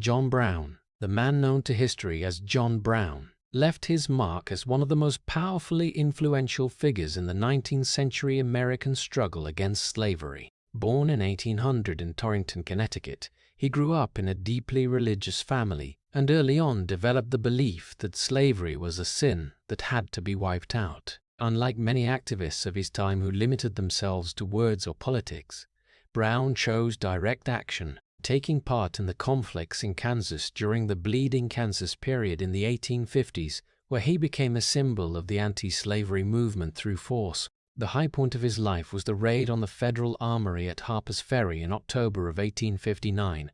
John Brown, the man known to history as John Brown, left his mark as one of the most powerfully influential figures in the 19th century American struggle against slavery. Born in 1800 in Torrington, Connecticut, he grew up in a deeply religious family and early on developed the belief that slavery was a sin that had to be wiped out. Unlike many activists of his time who limited themselves to words or politics, Brown chose direct action, taking part in the conflicts in Kansas during the Bleeding Kansas period in the 1850s, where he became a symbol of the anti-slavery movement through force. The high point of his life was the raid on the Federal Armory at Harper's Ferry in October of 1859,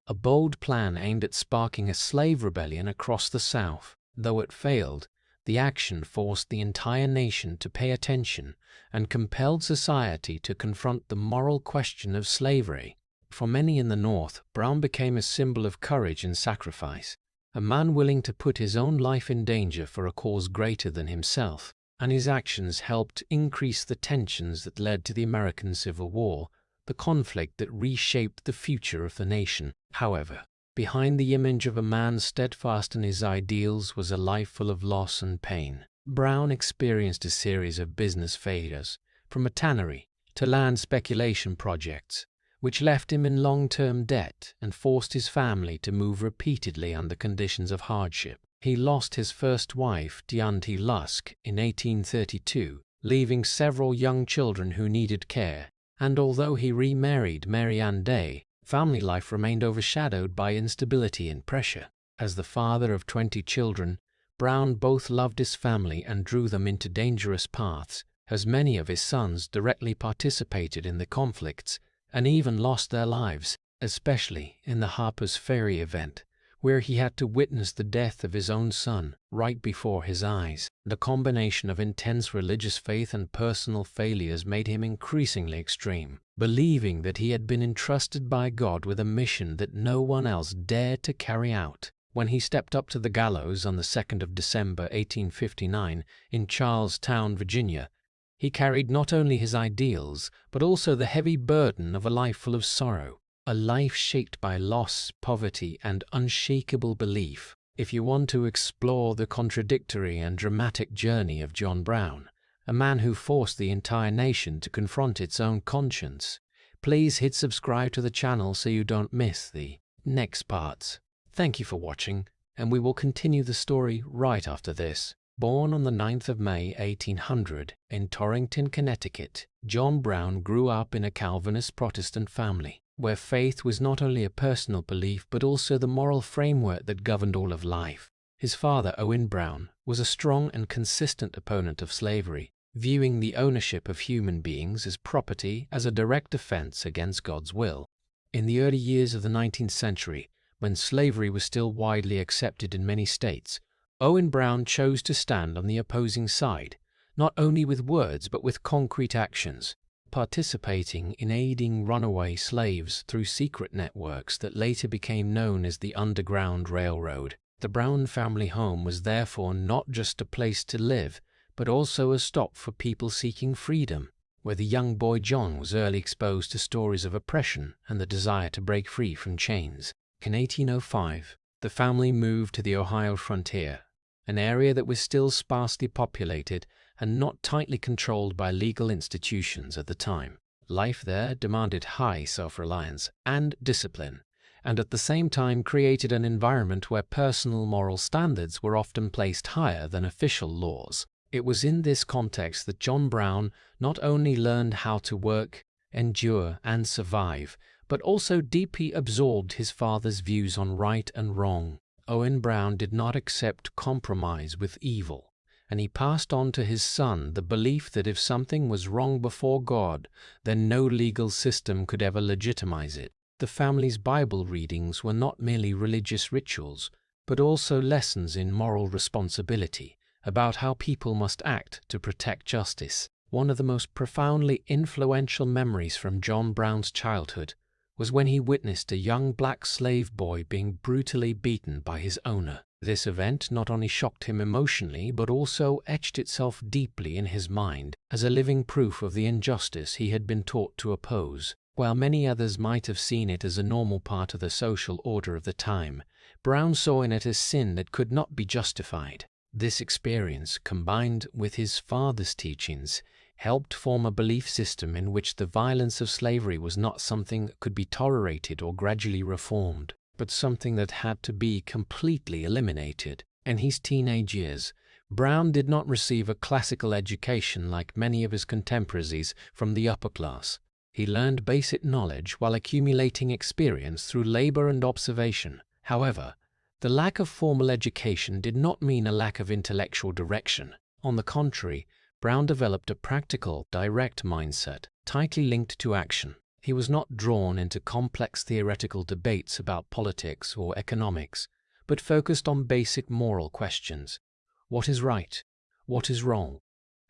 a bold plan aimed at sparking a slave rebellion across the South. Though it failed, the action forced the entire nation to pay attention and compelled society to confront the moral question of slavery. For many in the North, Brown became a symbol of courage and sacrifice, a man willing to put his own life in danger for a cause greater than himself, and his actions helped increase the tensions that led to the American Civil War, the conflict that reshaped the future of the nation. However, behind the image of a man steadfast in his ideals was a life full of loss and pain. Brown experienced a series of business failures, from a tannery to land speculation projects, which left him in long-term debt and forced his family to move repeatedly under conditions of hardship. He lost his first wife, Deonte Lusk, in 1832, leaving several young children who needed care, and although he remarried Mary Ann Day, family life remained overshadowed by instability and pressure. As the father of 20 children, Brown both loved his family and drew them into dangerous paths, as many of his sons directly participated in the conflicts and even lost their lives, especially in the Harper's Ferry event, where he had to witness the death of his own son right before his eyes. The combination of intense religious faith and personal failures made him increasingly extreme, believing that he had been entrusted by God with a mission that no one else dared to carry out. When he stepped up to the gallows on the 2nd of December 1859 in Charlestown, Virginia, he carried not only his ideals, but also the heavy burden of a life full of sorrow, a life shaped by loss, poverty, and unshakable belief. If you want to explore the contradictory and dramatic journey of John Brown, a man who forced the entire nation to confront its own conscience, please hit subscribe to the channel so you don't miss the next parts. Thank you for watching, and we will continue the story right after this. Born on the 9th of May 1800 in Torrington, Connecticut, John Brown grew up in a Calvinist Protestant family, where faith was not only a personal belief but also the moral framework that governed all of life. His father, Owen Brown, was a strong and consistent opponent of slavery, viewing the ownership of human beings as property as a direct offense against God's will. In the early years of the 19th century, when slavery was still widely accepted in many states, Owen Brown chose to stand on the opposing side, not only with words but with concrete actions, participating in aiding runaway slaves through secret networks that later became known as the Underground Railroad. The Brown family home was therefore not just a place to live, but also a stop for people seeking freedom, where the young boy John was early exposed to stories of oppression and the desire to break free from chains. In 1805, the family moved to the Ohio frontier, an area that was still sparsely populated and not tightly controlled by legal institutions at the time. Life there demanded high self-reliance and discipline, and at the same time created an environment where personal moral standards were often placed higher than official laws. It was in this context that John Brown not only learned how to work, endure, and survive, but also deeply absorbed his father's views on right and wrong. Owen Brown did not accept compromise with evil, and he passed on to his son the belief that if something was wrong before God, then no legal system could ever legitimize it. The family's Bible readings were not merely religious rituals, but also lessons in moral responsibility, about how people must act to protect justice. One of the most profoundly influential memories from John Brown's childhood was when he witnessed a young black slave boy being brutally beaten by his owner. This event not only shocked him emotionally but also etched itself deeply in his mind as a living proof of the injustice he had been taught to oppose. While many others might have seen it as a normal part of the social order of the time, Brown saw in it a sin that could not be justified. This experience, combined with his father's teachings, helped form a belief system in which the violence of slavery was not something that could be tolerated or gradually reformed, but something that had to be completely eliminated. In his teenage years, Brown did not receive a classical education like many of his contemporaries from the upper class. He learned basic knowledge while accumulating experience through labor and observation. However, the lack of formal education did not mean a lack of intellectual direction. On the contrary, Brown developed a practical, direct mindset, tightly linked to action. He was not drawn into complex theoretical debates about politics or economics, but focused on basic moral questions. What is right? What is wrong?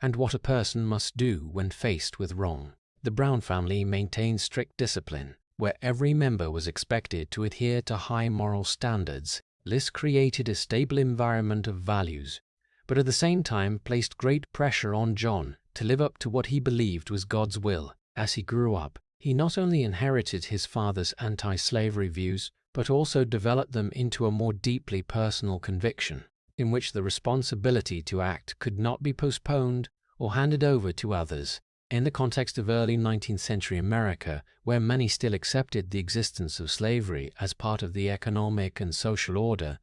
And what a person must do when faced with wrong. The Brown family maintained strict discipline, where every member was expected to adhere to high moral standards. This created a stable environment of values, but at the same time placed great pressure on John to live up to what he believed was God's will. As he grew up, he not only inherited his father's anti-slavery views, but also developed them into a more deeply personal conviction, in which the responsibility to act could not be postponed or handed over to others. In the context of early 19th century America, where many still accepted the existence of slavery as part of the economic and social order,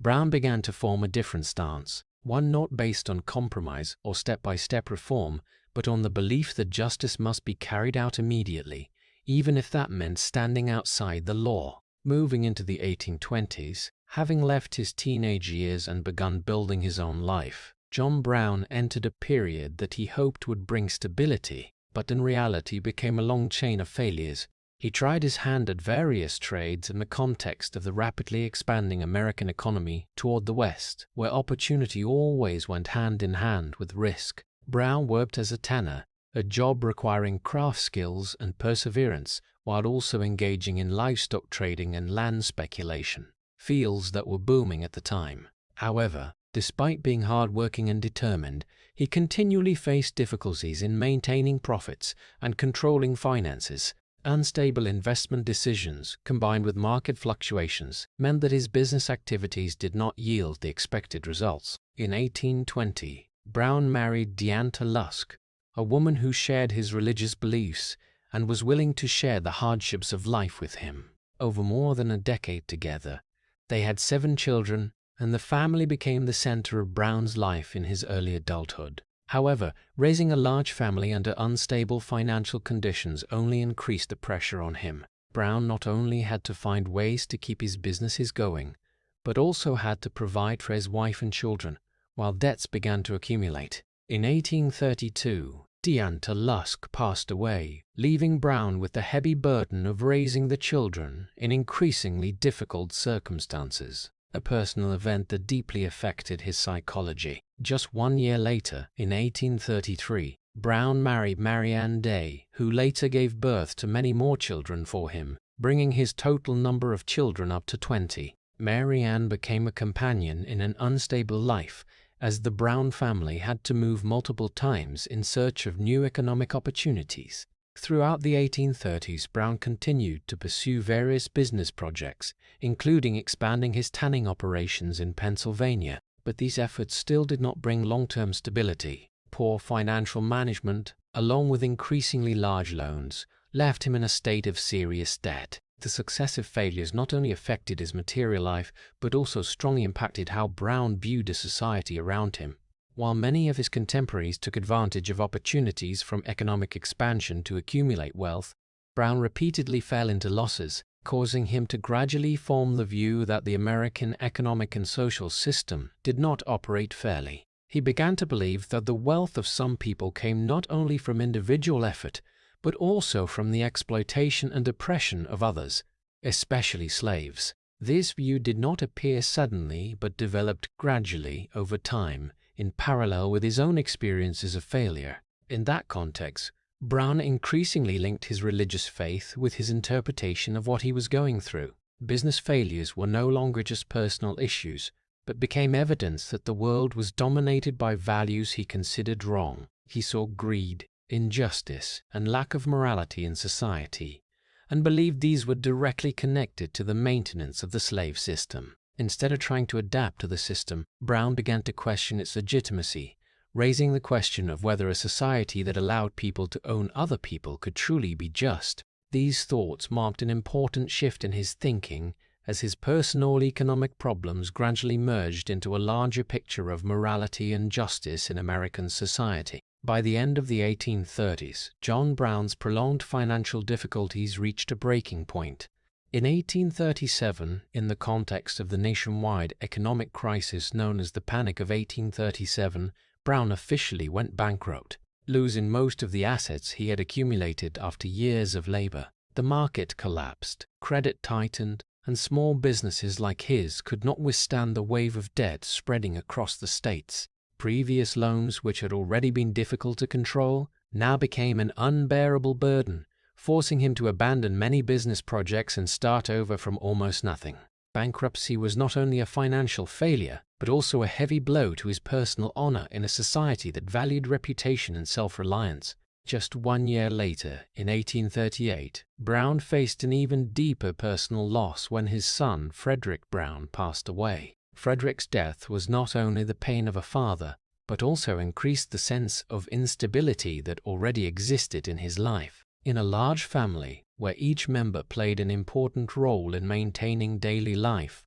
Brown began to form a different stance, one not based on compromise or step-by-step reform, but on the belief that justice must be carried out immediately, even if that meant standing outside the law. Moving into the 1820s, having left his teenage years and begun building his own life, John Brown entered a period that he hoped would bring stability, but in reality became a long chain of failures. He tried his hand at various trades in the context of the rapidly expanding American economy toward the West, where opportunity always went hand in hand with risk. Brown worked as a tanner, a job requiring craft skills and perseverance, while also engaging in livestock trading and land speculation, fields that were booming at the time. However, despite being hardworking and determined, he continually faced difficulties in maintaining profits and controlling finances. Unstable investment decisions, combined with market fluctuations, meant that his business activities did not yield the expected results. In 1820, Brown married Deanta Lusk, a woman who shared his religious beliefs and was willing to share the hardships of life with him. Over more than a decade together, they had 7 children, and the family became the center of Brown's life in his early adulthood. However, raising a large family under unstable financial conditions only increased the pressure on him. Brown not only had to find ways to keep his businesses going, but also had to provide for his wife and children, while debts began to accumulate. In 1832, Deanta Lusk passed away, leaving Brown with the heavy burden of raising the children in increasingly difficult circumstances, a personal event that deeply affected his psychology. Just 1 year later, in 1833, Brown married Mary Ann Day, who later gave birth to many more children for him, bringing his total number of children up to 20. Mary Ann became a companion in an unstable life, as the Brown family had to move multiple times in search of new economic opportunities. Throughout the 1830s, Brown continued to pursue various business projects, including expanding his tanning operations in Pennsylvania, but these efforts still did not bring long-term stability. Poor financial management, along with increasingly large loans, left him in a state of serious debt. The successive failures not only affected his material life, but also strongly impacted how Brown viewed the society around him. While many of his contemporaries took advantage of opportunities from economic expansion to accumulate wealth, Brown repeatedly fell into losses, causing him to gradually form the view that the American economic and social system did not operate fairly. He began to believe that the wealth of some people came not only from individual effort, but also from the exploitation and oppression of others, especially slaves. This view did not appear suddenly, but developed gradually over time, in parallel with his own experiences of failure. In that context, Brown increasingly linked his religious faith with his interpretation of what he was going through. Business failures were no longer just personal issues, but became evidence that the world was dominated by values he considered wrong. He saw greed, injustice, and lack of morality in society, and believed these were directly connected to the maintenance of the slave system. Instead of trying to adapt to the system, Brown began to question its legitimacy, raising the question of whether a society that allowed people to own other people could truly be just. These thoughts marked an important shift in his thinking as his personal economic problems gradually merged into a larger picture of morality and justice in American society. By the end of the 1830s, John Brown's prolonged financial difficulties reached a breaking point. In 1837, in the context of the nationwide economic crisis known as the Panic of 1837, Brown officially went bankrupt, losing most of the assets he had accumulated after years of labor. The market collapsed, credit tightened, and small businesses like his could not withstand the wave of debt spreading across the states. Previous loans, which had already been difficult to control, now became an unbearable burden, forcing him to abandon many business projects and start over from almost nothing. Bankruptcy was not only a financial failure, but also a heavy blow to his personal honor in a society that valued reputation and self-reliance. Just 1 year later, in 1838, Brown faced an even deeper personal loss when his son, Frederick Brown, passed away. Frederick's death was not only the pain of a father, but also increased the sense of instability that already existed in his life. In a large family, where each member played an important role in maintaining daily life,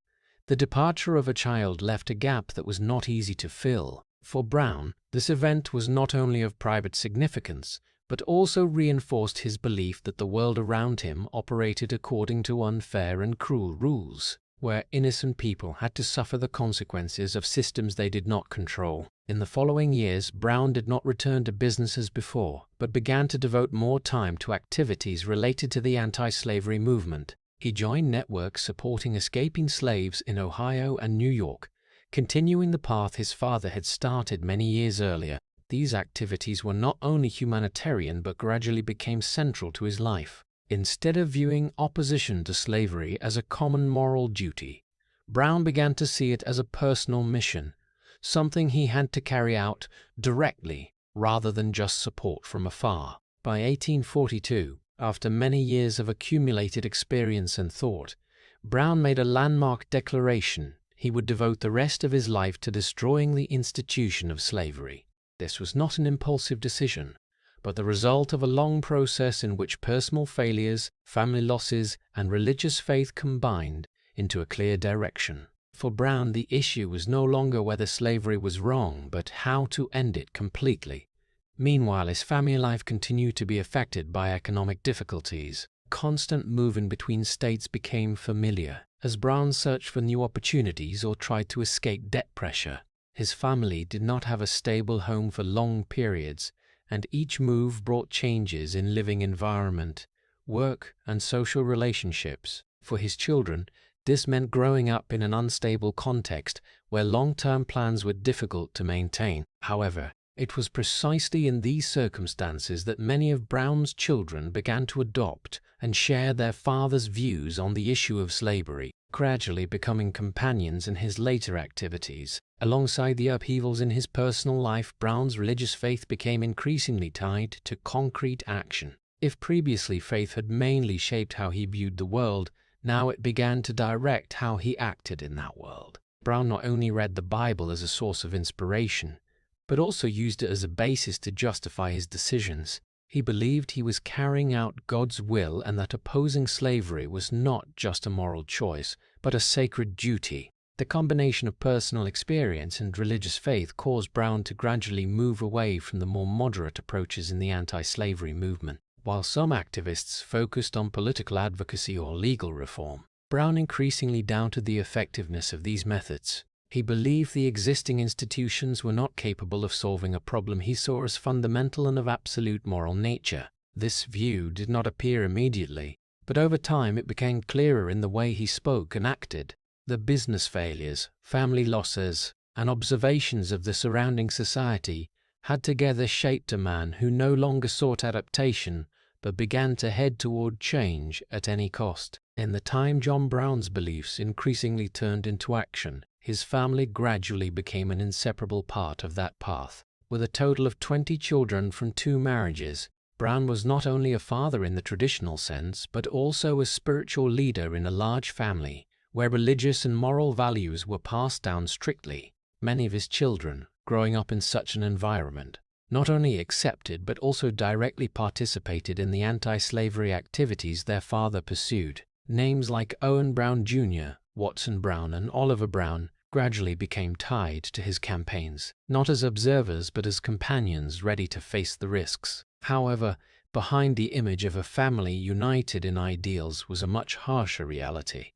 the departure of a child left a gap that was not easy to fill. For Brown, this event was not only of private significance, but also reinforced his belief that the world around him operated according to unfair and cruel rules, where innocent people had to suffer the consequences of systems they did not control. In the following years, Brown did not return to business as before, but began to devote more time to activities related to the anti-slavery movement. He joined networks supporting escaping slaves in Ohio and New York, continuing the path his father had started many years earlier. These activities were not only humanitarian but gradually became central to his life. Instead of viewing opposition to slavery as a common moral duty, Brown began to see it as a personal mission, something he had to carry out directly rather than just support from afar. By 1842, after many years of accumulated experience and thought, Brown made a landmark declaration: he would devote the rest of his life to destroying the institution of slavery. This was not an impulsive decision, but the result of a long process in which personal failures, family losses, and religious faith combined into a clear direction. For Brown, the issue was no longer whether slavery was wrong, but how to end it completely. Meanwhile, his family life continued to be affected by economic difficulties. Constant moving between states became familiar, as Brown searched for new opportunities or tried to escape debt pressure. His family did not have a stable home for long periods, and each move brought changes in living environment, work, and social relationships. For his children, this meant growing up in an unstable context where long-term plans were difficult to maintain. However, it was precisely in these circumstances that many of Brown's children began to adopt and share their father's views on the issue of slavery, gradually becoming companions in his later activities. Alongside the upheavals in his personal life, Brown's religious faith became increasingly tied to concrete action. If previously faith had mainly shaped how he viewed the world, now it began to direct how he acted in that world. Brown not only read the Bible as a source of inspiration, but also used it as a basis to justify his decisions. He believed he was carrying out God's will and that opposing slavery was not just a moral choice, but a sacred duty. The combination of personal experience and religious faith caused Brown to gradually move away from the more moderate approaches in the anti-slavery movement. While some activists focused on political advocacy or legal reform, Brown increasingly doubted the effectiveness of these methods. He believed the existing institutions were not capable of solving a problem he saw as fundamental and of absolute moral nature. This view did not appear immediately, but over time it became clearer in the way he spoke and acted. The business failures, family losses, and observations of the surrounding society had together shaped a man who no longer sought adaptation, but began to head toward change at any cost. In the time John Brown's beliefs increasingly turned into action, his family gradually became an inseparable part of that path. With a total of 20 children from 2 marriages, Brown was not only a father in the traditional sense, but also a spiritual leader in a large family, where religious and moral values were passed down strictly. Many of his children, growing up in such an environment, not only accepted but also directly participated in the anti-slavery activities their father pursued. Names like Owen Brown Jr., Watson Brown, and Oliver Brown gradually became tied to his campaigns, not as observers but as companions ready to face the risks. However, behind the image of a family united in ideals was a much harsher reality.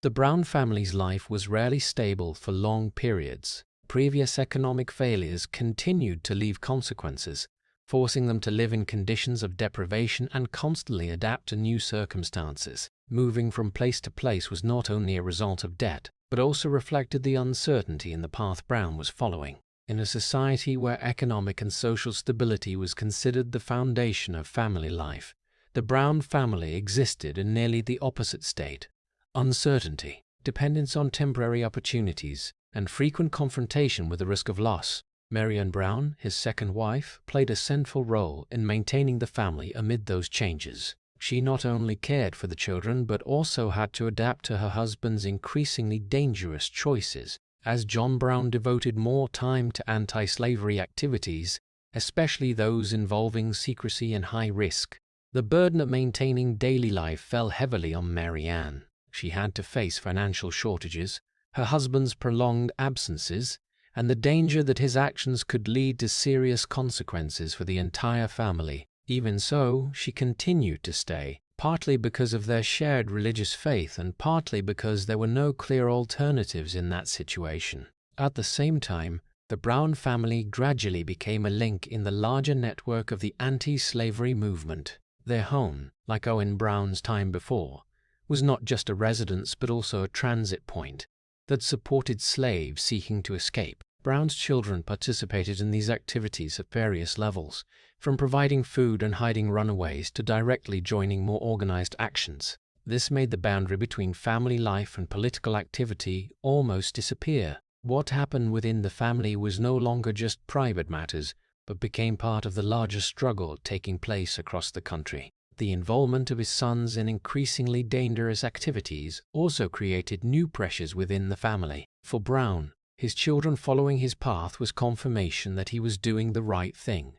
The Brown family's life was rarely stable for long periods. Previous economic failures continued to leave consequences, forcing them to live in conditions of deprivation and constantly adapt to new circumstances. Moving from place to place was not only a result of debt, but also reflected the uncertainty in the path Brown was following. In a society where economic and social stability was considered the foundation of family life, the Brown family existed in nearly the opposite state. Uncertainty, dependence on temporary opportunities, and frequent confrontation with the risk of loss. Mary Ann Brown, his second wife, played a central role in maintaining the family amid those changes. She not only cared for the children but also had to adapt to her husband's increasingly dangerous choices, as John Brown devoted more time to anti-slavery activities, especially those involving secrecy and high risk. The burden of maintaining daily life fell heavily on Mary Ann. She had to face financial shortages, her husband's prolonged absences, and the danger that his actions could lead to serious consequences for the entire family. Even so, she continued to stay, partly because of their shared religious faith and partly because there were no clear alternatives in that situation. At the same time, the Brown family gradually became a link in the larger network of the anti-slavery movement. Their home, like Owen Brown's time before, was not just a residence but also a transit point that supported slaves seeking to escape. Brown's children participated in these activities at various levels, from providing food and hiding runaways to directly joining more organized actions. This made the boundary between family life and political activity almost disappear. What happened within the family was no longer just private matters, but became part of the larger struggle taking place across the country. The involvement of his sons in increasingly dangerous activities also created new pressures within the family. For Brown, his children following his path was confirmation that he was doing the right thing.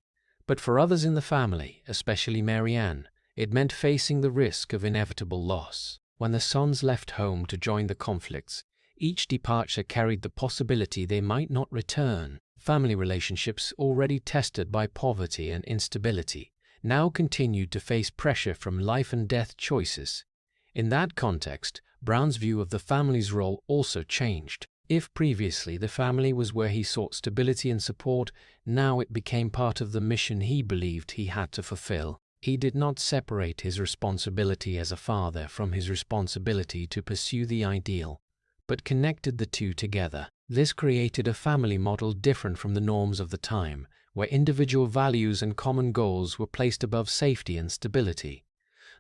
But for others in the family, especially Mary Ann, it meant facing the risk of inevitable loss. When the sons left home to join the conflicts, each departure carried the possibility they might not return. Family relationships, already tested by poverty and instability, now continued to face pressure from life and death choices. In that context, Brown's view of the family's role also changed. If previously the family was where he sought stability and support, now it became part of the mission he believed he had to fulfill. He did not separate his responsibility as a father from his responsibility to pursue the ideal, but connected the two together. This created a family model different from the norms of the time, where individual values and common goals were placed above safety and stability.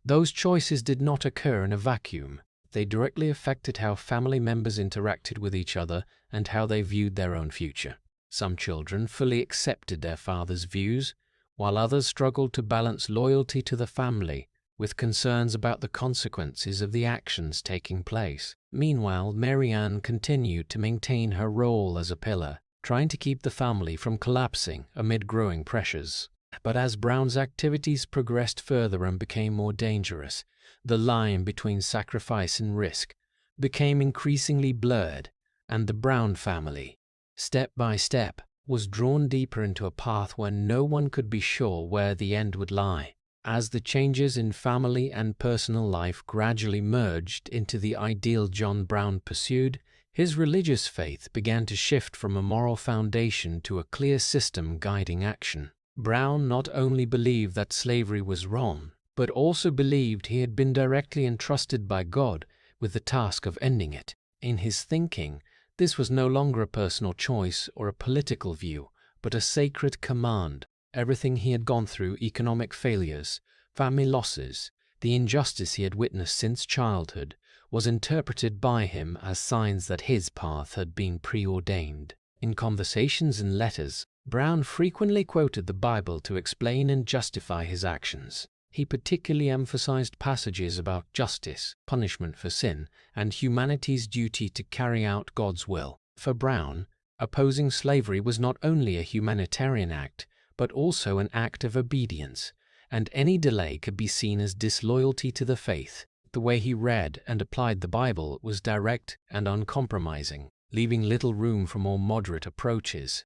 Those choices did not occur in a vacuum. They directly affected how family members interacted with each other and how they viewed their own future. Some children fully accepted their father's views, while others struggled to balance loyalty to the family with concerns about the consequences of the actions taking place. Meanwhile, Mary Ann continued to maintain her role as a pillar, trying to keep the family from collapsing amid growing pressures. But as Brown's activities progressed further and became more dangerous, the line between sacrifice and risk became increasingly blurred, and the Brown family, step by step, was drawn deeper into a path where no one could be sure where the end would lie. As the changes in family and personal life gradually merged into the ideal John Brown pursued, his religious faith began to shift from a moral foundation to a clear system guiding action. Brown not only believed that slavery was wrong, but also believed he had been directly entrusted by God with the task of ending it. In his thinking, this was no longer a personal choice or a political view, but a sacred command. Everything he had gone through, economic failures, family losses, the injustice he had witnessed since childhood, was interpreted by him as signs that his path had been preordained. In conversations and letters, Brown frequently quoted the Bible to explain and justify his actions. He particularly emphasized passages about justice, punishment for sin, and humanity's duty to carry out God's will. For Brown, opposing slavery was not only a humanitarian act, but also an act of obedience, and any delay could be seen as disloyalty to the faith. The way he read and applied the Bible was direct and uncompromising, leaving little room for more moderate approaches.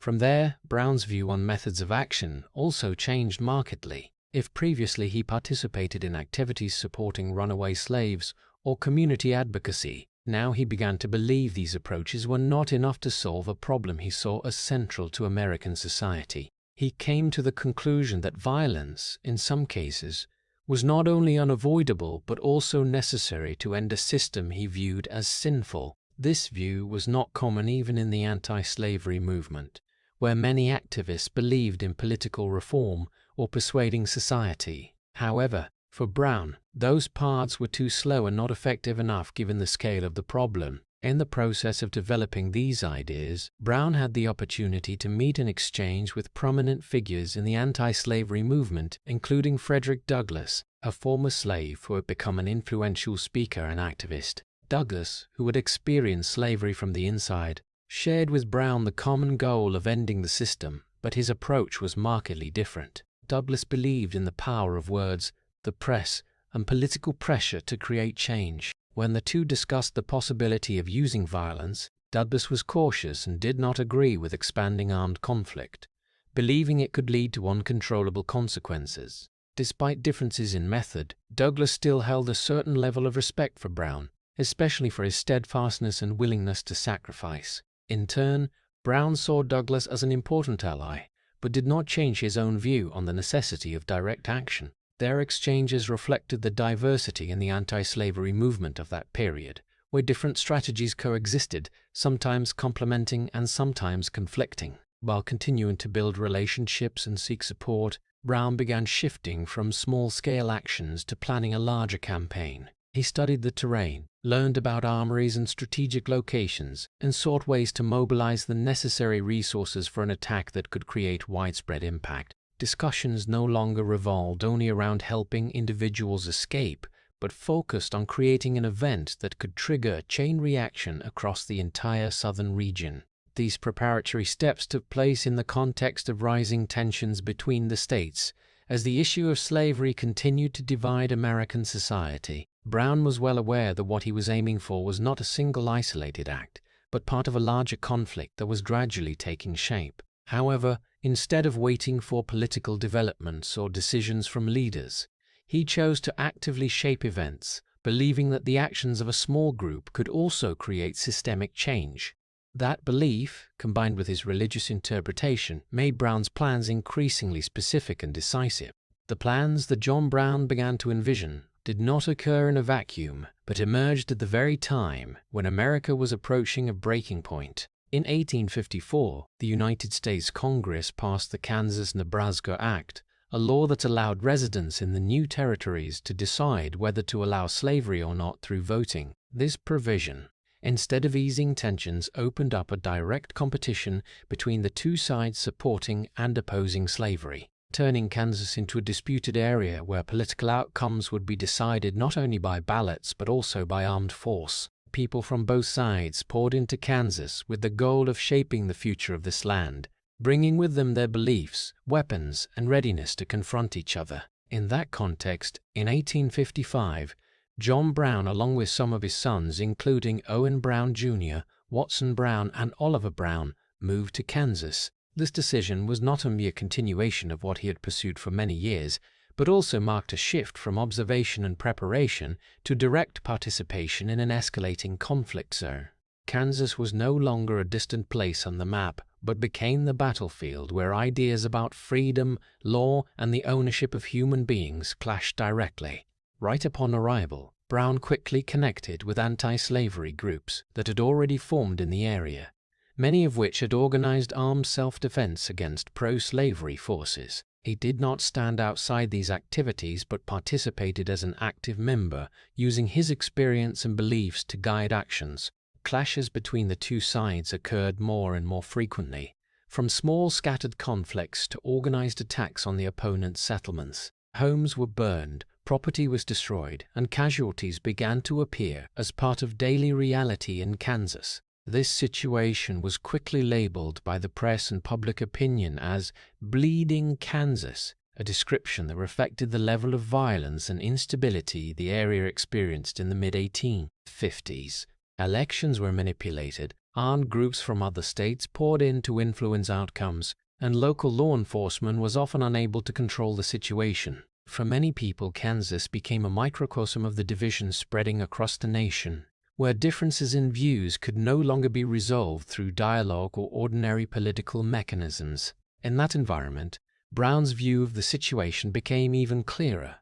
From there, Brown's view on methods of action also changed markedly. If previously he participated in activities supporting runaway slaves or community advocacy, now he began to believe these approaches were not enough to solve a problem he saw as central to American society. He came to the conclusion that violence, in some cases, was not only unavoidable but also necessary to end a system he viewed as sinful. This view was not common even in the anti-slavery movement, where many activists believed in political reform or persuading society. However, for Brown, those paths were too slow and not effective enough given the scale of the problem. In the process of developing these ideas, Brown had the opportunity to meet and exchange with prominent figures in the anti-slavery movement, including Frederick Douglass, a former slave who had become an influential speaker and activist. Douglass, who had experienced slavery from the inside, shared with Brown the common goal of ending the system, but his approach was markedly different. Douglass believed in the power of words, the press, and political pressure to create change. When the two discussed the possibility of using violence, Douglass was cautious and did not agree with expanding armed conflict, believing it could lead to uncontrollable consequences. Despite differences in method, Douglass still held a certain level of respect for Brown, especially for his steadfastness and willingness to sacrifice. In turn, Brown saw Douglass as an important ally, but did not change his own view on the necessity of direct action. Their exchanges reflected the diversity in the anti-slavery movement of that period, where different strategies coexisted, sometimes complementing and sometimes conflicting. While continuing to build relationships and seek support, Brown began shifting from small-scale actions to planning a larger campaign. He studied the terrain, learned about armories and strategic locations, and sought ways to mobilize the necessary resources for an attack that could create widespread impact. Discussions no longer revolved only around helping individuals escape, but focused on creating an event that could trigger a chain reaction across the entire southern region. These preparatory steps took place in the context of rising tensions between the states, as the issue of slavery continued to divide American society. Brown was well aware that what he was aiming for was not a single isolated act, but part of a larger conflict that was gradually taking shape. However, instead of waiting for political developments or decisions from leaders, he chose to actively shape events, believing that the actions of a small group could also create systemic change. That belief, combined with his religious interpretation, made Brown's plans increasingly specific and decisive. The plans that John Brown began to envision did not occur in a vacuum, but emerged at the very time when America was approaching a breaking point. In 1854, the United States Congress passed the Kansas-Nebraska Act, a law that allowed residents in the new territories to decide whether to allow slavery or not through voting. This provision, instead of easing tensions, opened up a direct competition between the two sides supporting and opposing slavery, turning Kansas into a disputed area where political outcomes would be decided not only by ballots but also by armed force. People from both sides poured into Kansas with the goal of shaping the future of this land, bringing with them their beliefs, weapons, and readiness to confront each other. In that context, in 1855, John Brown, along with some of his sons, including Owen Brown Jr., Watson Brown, and Oliver Brown, moved to Kansas. This decision was not only a continuation of what he had pursued for many years, but also marked a shift from observation and preparation to direct participation in an escalating conflict zone. Kansas was no longer a distant place on the map, but became the battlefield where ideas about freedom, law, and the ownership of human beings clashed directly. Right upon arrival, Brown quickly connected with anti-slavery groups that had already formed in the area, many of which had organized armed self-defense against pro-slavery forces. He did not stand outside these activities but participated as an active member, using his experience and beliefs to guide actions. clashes between the two sides occurred more and more frequently, from small scattered conflicts to organized attacks on the opponent's settlements. Homes were burned, property was destroyed, and casualties began to appear as part of daily reality in Kansas. This situation was quickly labeled by the press and public opinion as "Bleeding Kansas," a description that reflected the level of violence and instability the area experienced in the mid-1850s. Elections were manipulated, armed groups from other states poured in to influence outcomes, and local law enforcement was often unable to control the situation. For many people, Kansas became a microcosm of the divisions spreading across the nation, where differences in views could no longer be resolved through dialogue or ordinary political mechanisms. In that environment, Brown's view of the situation became even clearer.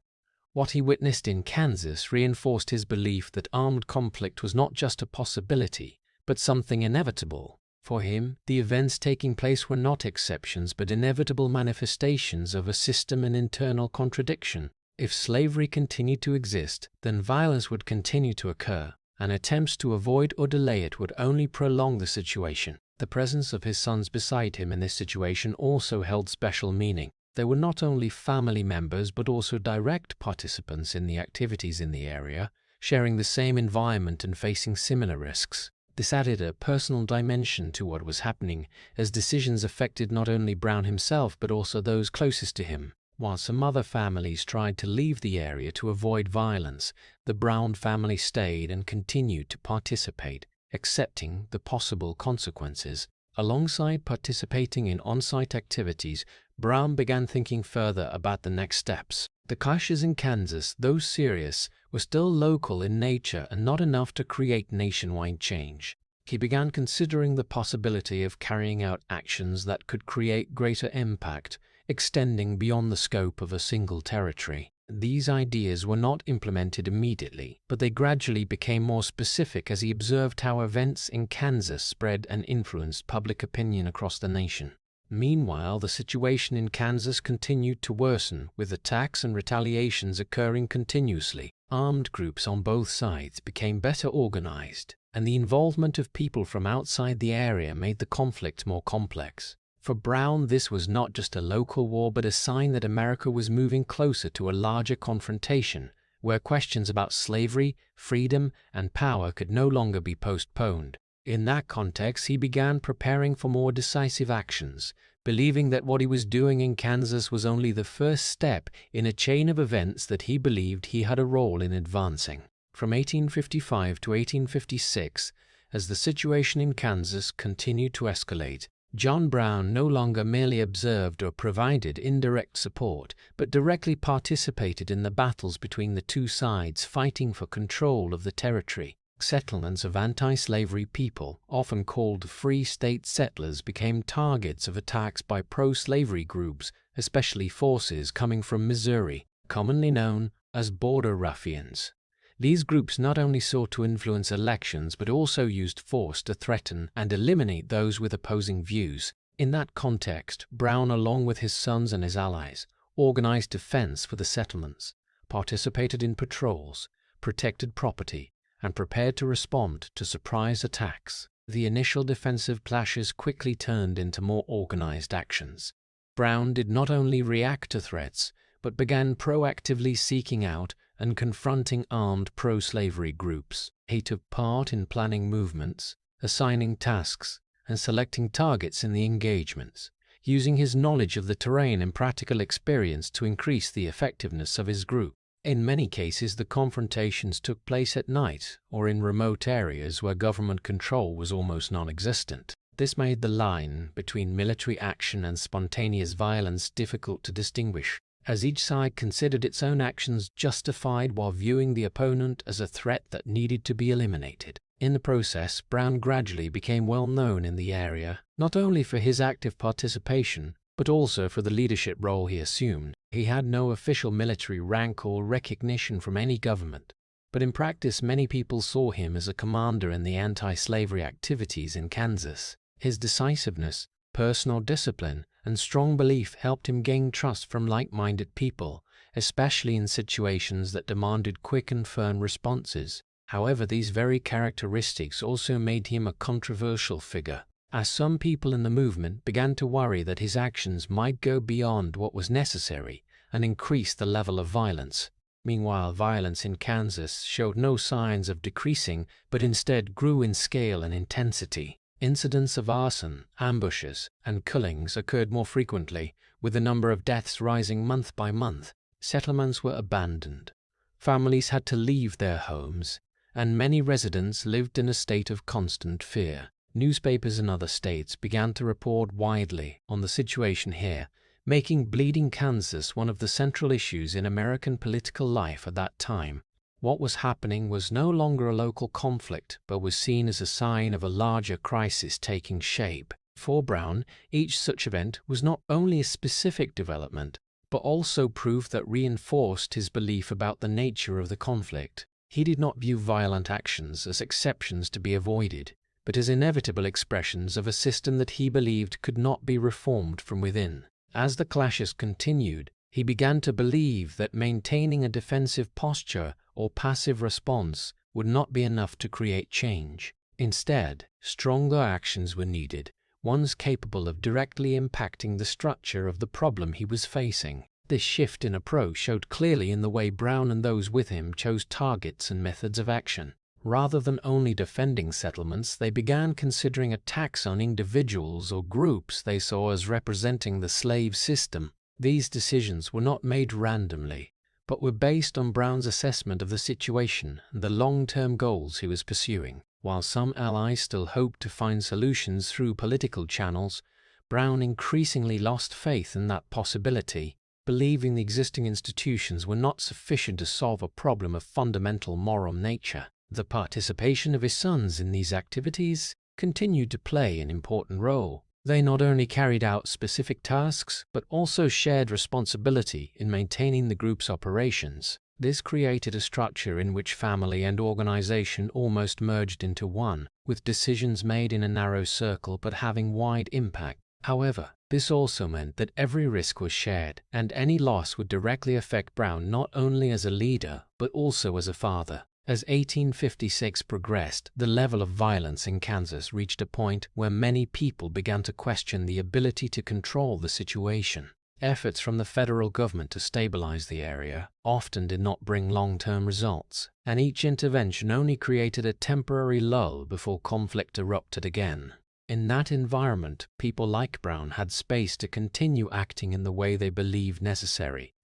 What he witnessed in Kansas reinforced his belief that armed conflict was not just a possibility, but something inevitable. For him, the events taking place were not exceptions but inevitable manifestations of a system and internal contradiction. If slavery continued to exist, then violence would continue to occur, and attempts to avoid or delay it would only prolong the situation. The presence of his sons beside him in this situation also held special meaning. They were not only family members but also direct participants in the activities in the area, sharing the same environment and facing similar risks. This added a personal dimension to what was happening, as decisions affected not only Brown himself but also those closest to him. While some other families tried to leave the area to avoid violence, the Brown family stayed and continued to participate, accepting the possible consequences. Alongside participating in on-site activities, Brown began thinking further about the next steps. The clashes in Kansas, though serious, were still local in nature and not enough to create nationwide change. He began considering the possibility of carrying out actions that could create greater impact, extending beyond the scope of a single territory. These ideas were not implemented immediately, but they gradually became more specific as he observed how events in Kansas spread and influenced public opinion across the nation. Meanwhile, the situation in Kansas continued to worsen, with attacks and retaliations occurring continuously. Armed groups on both sides became better organized, and the involvement of people from outside the area made the conflict more complex. For Brown, this was not just a local war but a sign that America was moving closer to a larger confrontation, where questions about slavery, freedom, and power could no longer be postponed. In that context, he began preparing for more decisive actions, believing that what he was doing in Kansas was only the first step in a chain of events that he believed he had a role in advancing. From 1855 to 1856, as the situation in Kansas continued to escalate, John Brown no longer merely observed or provided indirect support, but directly participated in the battles between the two sides fighting for control of the territory. Settlements of anti-slavery people, often called free state settlers, became targets of attacks by pro-slavery groups, especially forces coming from Missouri, commonly known as border ruffians. These groups not only sought to influence elections but also used force to threaten and eliminate those with opposing views. In that context, Brown, along with his sons and his allies, organized defense for the settlements, participated in patrols, protected property, and prepared to respond to surprise attacks. The initial defensive clashes quickly turned into more organized actions. Brown did not only react to threats, but began proactively seeking out and confronting armed pro-slavery groups. He took part in planning movements, assigning tasks, and selecting targets in the engagements, using his knowledge of the terrain and practical experience to increase the effectiveness of his group. In many cases, the confrontations took place at night or in remote areas where government control was almost non-existent. This made the line between military action and spontaneous violence difficult to distinguish, as each side considered its own actions justified while viewing the opponent as a threat that needed to be eliminated. In the process, Brown gradually became well known in the area, not only for his active participation, but also for the leadership role he assumed. He had no official military rank or recognition from any government, but in practice many people saw him as a commander in the anti-slavery activities in Kansas. His decisiveness, personal discipline, and strong belief helped him gain trust from like-minded people, especially in situations that demanded quick and firm responses. However, these very characteristics also made him a controversial figure, as some people in the movement began to worry that his actions might go beyond what was necessary and increase the level of violence. Meanwhile, violence in Kansas showed no signs of decreasing, but instead grew in scale and intensity. Incidents of arson, ambushes, and killings occurred more frequently, with the number of deaths rising month by month. Settlements were abandoned. Families had to leave their homes, and many residents lived in a state of constant fear. Newspapers in other states began to report widely on the situation here, making Bleeding Kansas one of the central issues in American political life at that time. What was happening was no longer a local conflict, but was seen as a sign of a larger crisis taking shape. For Brown, each such event was not only a specific development, but also proof that reinforced his belief about the nature of the conflict. He did not view violent actions as exceptions to be avoided, but as inevitable expressions of a system that he believed could not be reformed from within. As the clashes continued, he began to believe that maintaining a defensive posture or passive response would not be enough to create change. Instead, stronger actions were needed, ones capable of directly impacting the structure of the problem he was facing. This shift in approach showed clearly in the way Brown and those with him chose targets and methods of action. Rather than only defending settlements, they began considering attacks on individuals or groups they saw as representing the slave system. These decisions were not made randomly, but were based on Brown's assessment of the situation and the long-term goals he was pursuing. While some allies still hoped to find solutions through political channels, Brown increasingly lost faith in that possibility, believing the existing institutions were not sufficient to solve a problem of fundamental moral nature. The participation of his sons in these activities continued to play an important role. They not only carried out specific tasks, but also shared responsibility in maintaining the group's operations. This created a structure in which family and organization almost merged into one, with decisions made in a narrow circle but having wide impact. However, this also meant that every risk was shared, and any loss would directly affect Brown not only as a leader, but also as a father. As 1856 progressed, the level of violence in Kansas reached a point where many people began to question the ability to control the situation. Efforts from the federal government to stabilize the area often did not bring long-term results, and each intervention only created a temporary lull before conflict erupted again. In that environment, people like Brown had space to continue acting in the way they believed necessary,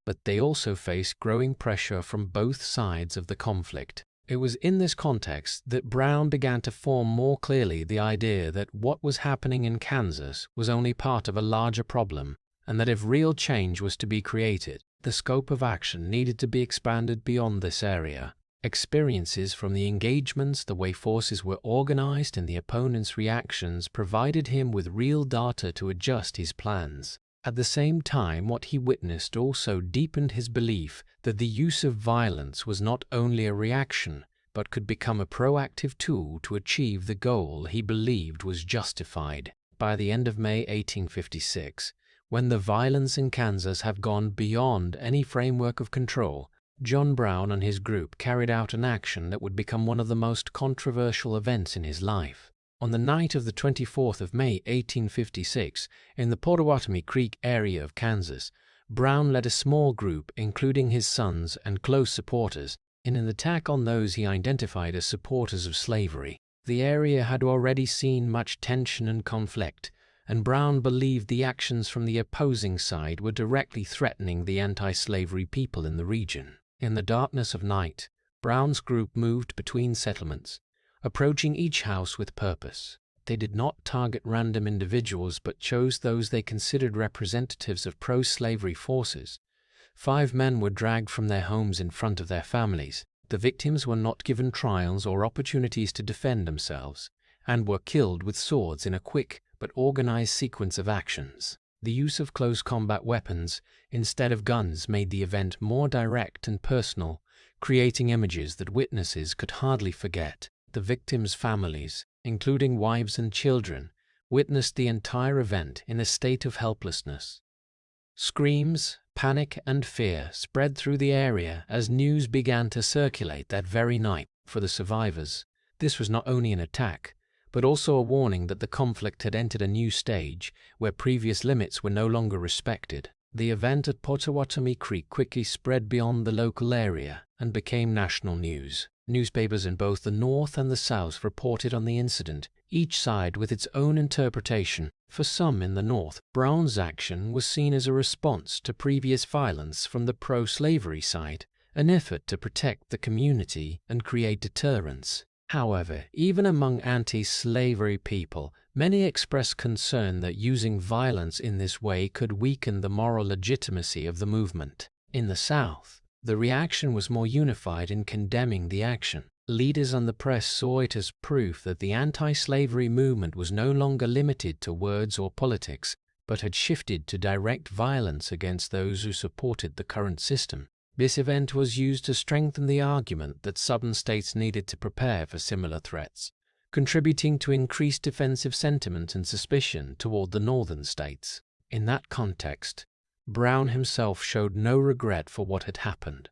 but they also faced growing pressure from both sides of the conflict. It was in this context that Brown began to form more clearly the idea that what was happening in Kansas was only part of a larger problem, and that if real change was to be created, the scope of action needed to be expanded beyond this area. Experiences from the engagements, the way forces were organized, and the opponents' reactions provided him with real data to adjust his plans. At the same time, what he witnessed also deepened his belief that the use of violence was not only a reaction, but could become a proactive tool to achieve the goal he believed was justified. By the end of May 1856, when the violence in Kansas had gone beyond any framework of control, John Brown and his group carried out an action that would become one of the most controversial events in his life. On the night of the 24th of May 1856, in the Pottawatomie Creek area of Kansas, Brown led a small group, including his sons and close supporters, in an attack on those he identified as supporters of slavery. The area had already seen much tension and conflict, and Brown believed the actions from the opposing side were directly threatening the anti-slavery people in the region. In the darkness of night, Brown's group moved between settlements, approaching each house with purpose. They did not target random individuals but chose those they considered representatives of pro-slavery forces. 5 men were dragged from their homes in front of their families. The victims were not given trials or opportunities to defend themselves, and were killed with swords in a quick but organized sequence of actions. The use of close combat weapons instead of guns made the event more direct and personal, creating images that witnesses could hardly forget. The victims' families, including wives and children, witnessed the entire event in a state of helplessness. Screams, panic, and fear spread through the area as news began to circulate that very night. For the survivors, this was not only an attack, but also a warning that the conflict had entered a new stage where previous limits were no longer respected. The event at Pottawatomie Creek quickly spread beyond the local area and became national news. Newspapers in both the North and the South reported on the incident, each side with its own interpretation. For some in the North, Brown's action was seen as a response to previous violence from the pro-slavery side, an effort to protect the community and create deterrence. However, even among anti-slavery people, many expressed concern that using violence in this way could weaken the moral legitimacy of the movement. In the South, the reaction was more unified in condemning the action. Leaders and the press saw it as proof that the anti-slavery movement was no longer limited to words or politics, but had shifted to direct violence against those who supported the current system. This event was used to strengthen the argument that southern states needed to prepare for similar threats, contributing to increased defensive sentiment and suspicion toward the northern states. In that context, Brown himself showed no regret for what had happened.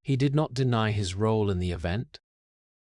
He did not deny his role in the event,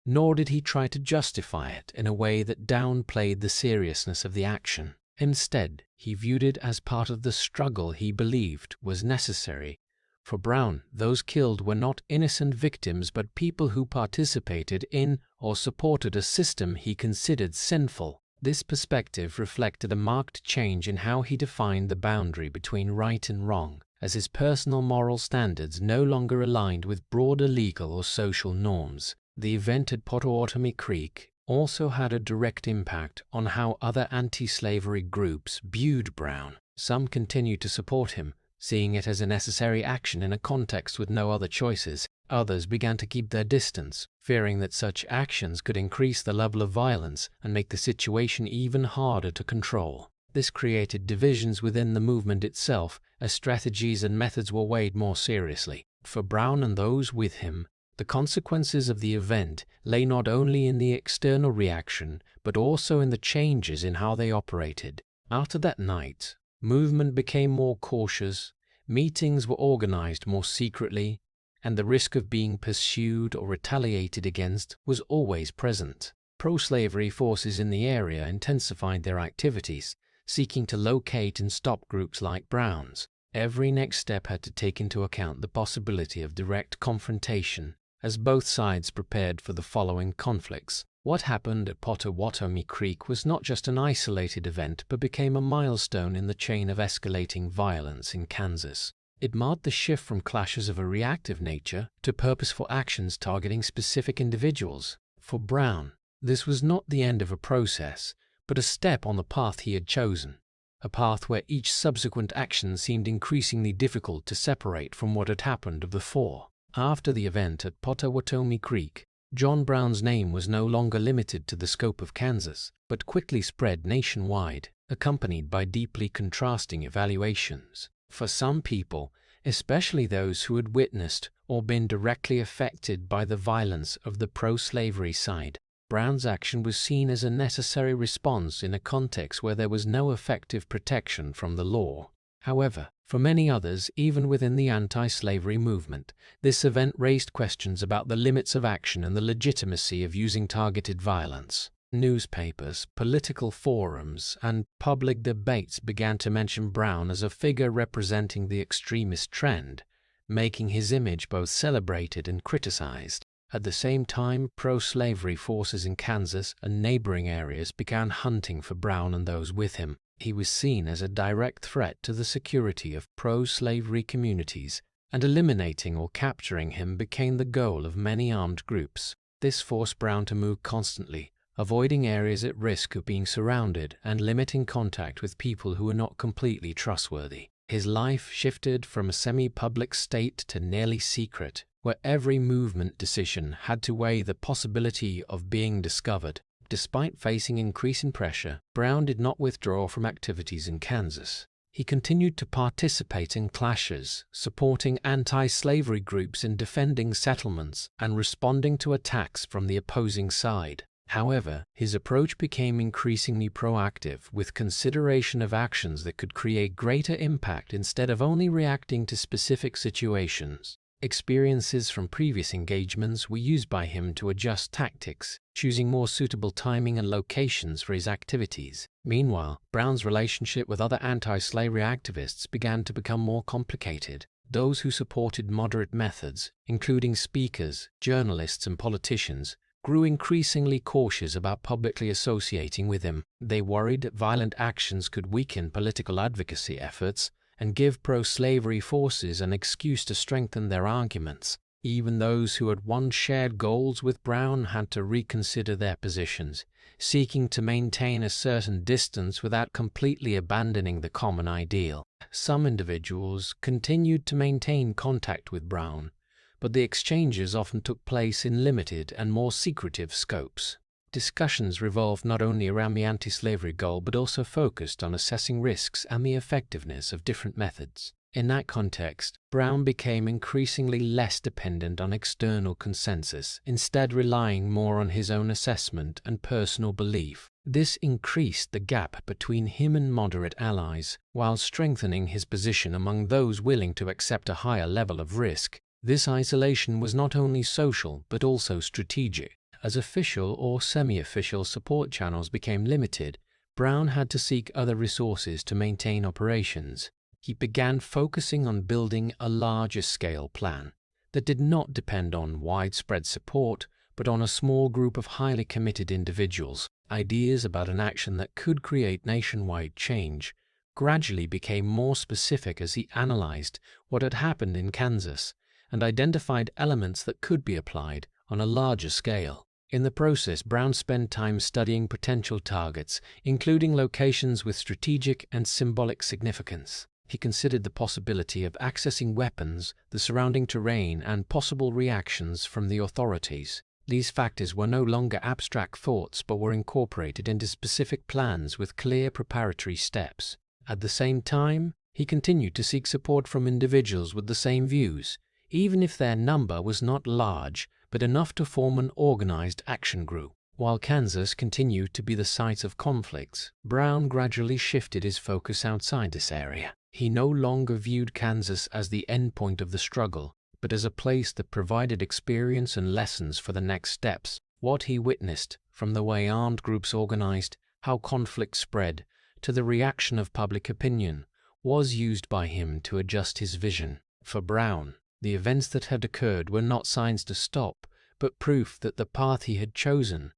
nor did he try to justify it in a way that downplayed the seriousness of the action. Instead, he viewed it as part of the struggle he believed was necessary. For Brown, those killed were not innocent victims but people who participated in or supported a system he considered sinful. This perspective reflected a marked change in how he defined the boundary between right and wrong, as his personal moral standards no longer aligned with broader legal or social norms. The event at Pottawatomie Creek also had a direct impact on how other anti-slavery groups viewed Brown. Some continued to support him, seeing it as a necessary action in a context with no other choices. Others began to keep their distance, fearing that such actions could increase the level of violence and make the situation even harder to control. This created divisions within the movement itself, as strategies and methods were weighed more seriously. For Brown and those with him, the consequences of the event lay not only in the external reaction, but also in the changes in how they operated. After that night, movement became more cautious, meetings were organized more secretly, and the risk of being pursued or retaliated against was always present. Pro-slavery forces in the area intensified their activities, seeking to locate and stop groups like Brown's. Every next step had to take into account the possibility of direct confrontation, as both sides prepared for the following conflicts. What happened at Pottawatomie Creek was not just an isolated event but became a milestone in the chain of escalating violence in Kansas. It marked the shift from clashes of a reactive nature to purposeful actions targeting specific individuals. For Brown, this was not the end of a process, but a step on the path he had chosen, a path where each subsequent action seemed increasingly difficult to separate from what had happened before. After the event at Pottawatomie Creek, John Brown's name was no longer limited to the scope of Kansas, but quickly spread nationwide, accompanied by deeply contrasting evaluations. For some people, especially those who had witnessed or been directly affected by the violence of the pro-slavery side, Brown's action was seen as a necessary response in a context where there was no effective protection from the law. However, for many others, even within the anti-slavery movement, this event raised questions about the limits of action and the legitimacy of using targeted violence. Newspapers, political forums, and public debates began to mention Brown as a figure representing the extremist trend, making his image both celebrated and criticized. At the same time, pro-slavery forces in Kansas and neighboring areas began hunting for Brown and those with him. He was seen as a direct threat to the security of pro-slavery communities, and eliminating or capturing him became the goal of many armed groups. This forced Brown to move constantly, avoiding areas at risk of being surrounded and limiting contact with people who were not completely trustworthy. His life shifted from a semi-public state to nearly secret, where every movement decision had to weigh the possibility of being discovered. Despite facing increasing pressure, Brown did not withdraw from activities in Kansas. He continued to participate in clashes, supporting anti-slavery groups in defending settlements and responding to attacks from the opposing side. However, his approach became increasingly proactive, with consideration of actions that could create greater impact instead of only reacting to specific situations. Experiences from previous engagements were used by him to adjust tactics, choosing more suitable timing and locations for his activities. Meanwhile, Brown's relationship with other anti-slavery activists began to become more complicated. Those who supported moderate methods, including speakers, journalists, and politicians, grew increasingly cautious about publicly associating with him. They worried that violent actions could weaken political advocacy efforts and give pro-slavery forces an excuse to strengthen their arguments. Even those who had once shared goals with Brown had to reconsider their positions, seeking to maintain a certain distance without completely abandoning the common ideal. Some individuals continued to maintain contact with Brown, but the exchanges often took place in limited and more secretive scopes. Discussions revolved not only around the anti-slavery goal but also focused on assessing risks and the effectiveness of different methods. In that context, Brown became increasingly less dependent on external consensus, instead relying more on his own assessment and personal belief. This increased the gap between him and moderate allies, while strengthening his position among those willing to accept a higher level of risk. This isolation was not only social but also strategic. As official or semi-official support channels became limited, Brown had to seek other resources to maintain operations. He began focusing on building a larger-scale plan that did not depend on widespread support, but on a small group of highly committed individuals. Ideas about an action that could create nationwide change gradually became more specific as he analyzed what had happened in Kansas and identified elements that could be applied on a larger scale. In the process, Brown spent time studying potential targets, including locations with strategic and symbolic significance. He considered the possibility of accessing weapons, the surrounding terrain, and possible reactions from the authorities. These factors were no longer abstract thoughts but were incorporated into specific plans with clear preparatory steps. At the same time, he continued to seek support from individuals with the same views, even if their number was not large, but enough to form an organized action group. While Kansas continued to be the site of conflicts, Brown gradually shifted his focus outside this area. He no longer viewed Kansas as the endpoint of the struggle, but as a place that provided experience and lessons for the next steps. What he witnessed, from the way armed groups organized, how conflict spread, to the reaction of public opinion, was used by him to adjust his vision. For Brown, the events that had occurred were not signs to stop, but proof that the path he had chosen,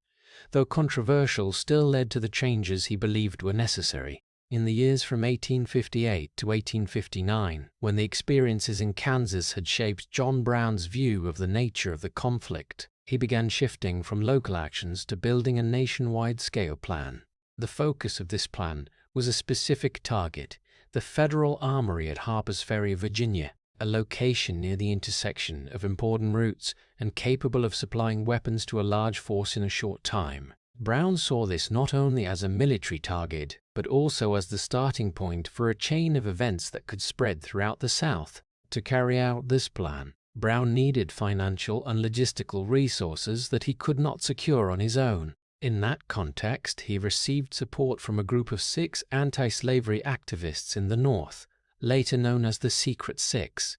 though controversial, still led to the changes he believed were necessary. In the years from 1858 to 1859, when the experiences in Kansas had shaped John Brown's view of the nature of the conflict, he began shifting from local actions to building a nationwide scale plan. The focus of this plan was a specific target, the Federal Armory at Harper's Ferry, Virginia, a location near the intersection of important routes and capable of supplying weapons to a large force in a short time. Brown saw this not only as a military target, but also as the starting point for a chain of events that could spread throughout the South. To carry out this plan, Brown needed financial and logistical resources that he could not secure on his own. In that context, he received support from a group of 6 anti-slavery activists in the North, later known as the Secret Six.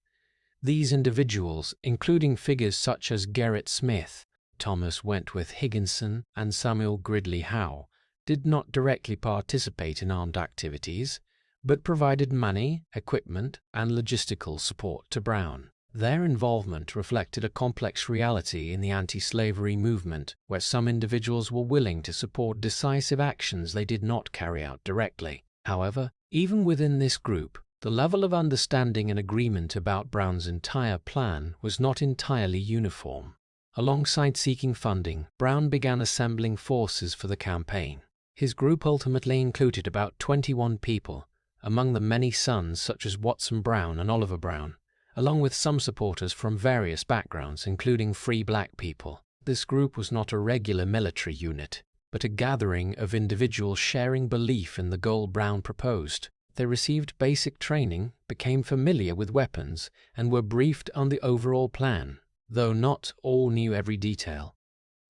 These individuals, including figures such as Gerrit Smith, Thomas Wentworth Higginson, and Samuel Gridley Howe, did not directly participate in armed activities, but provided money, equipment, and logistical support to Brown. Their involvement reflected a complex reality in the anti-slavery movement, where some individuals were willing to support decisive actions they did not carry out directly. However, even within this group, the level of understanding and agreement about Brown's entire plan was not entirely uniform. Alongside seeking funding, Brown began assembling forces for the campaign. His group ultimately included about 21 people, among them many sons such as Watson Brown and Oliver Brown, along with some supporters from various backgrounds, including free black people. This group was not a regular military unit, but a gathering of individuals sharing belief in the goal Brown proposed. They received basic training, became familiar with weapons, and were briefed on the overall plan, though not all knew every detail.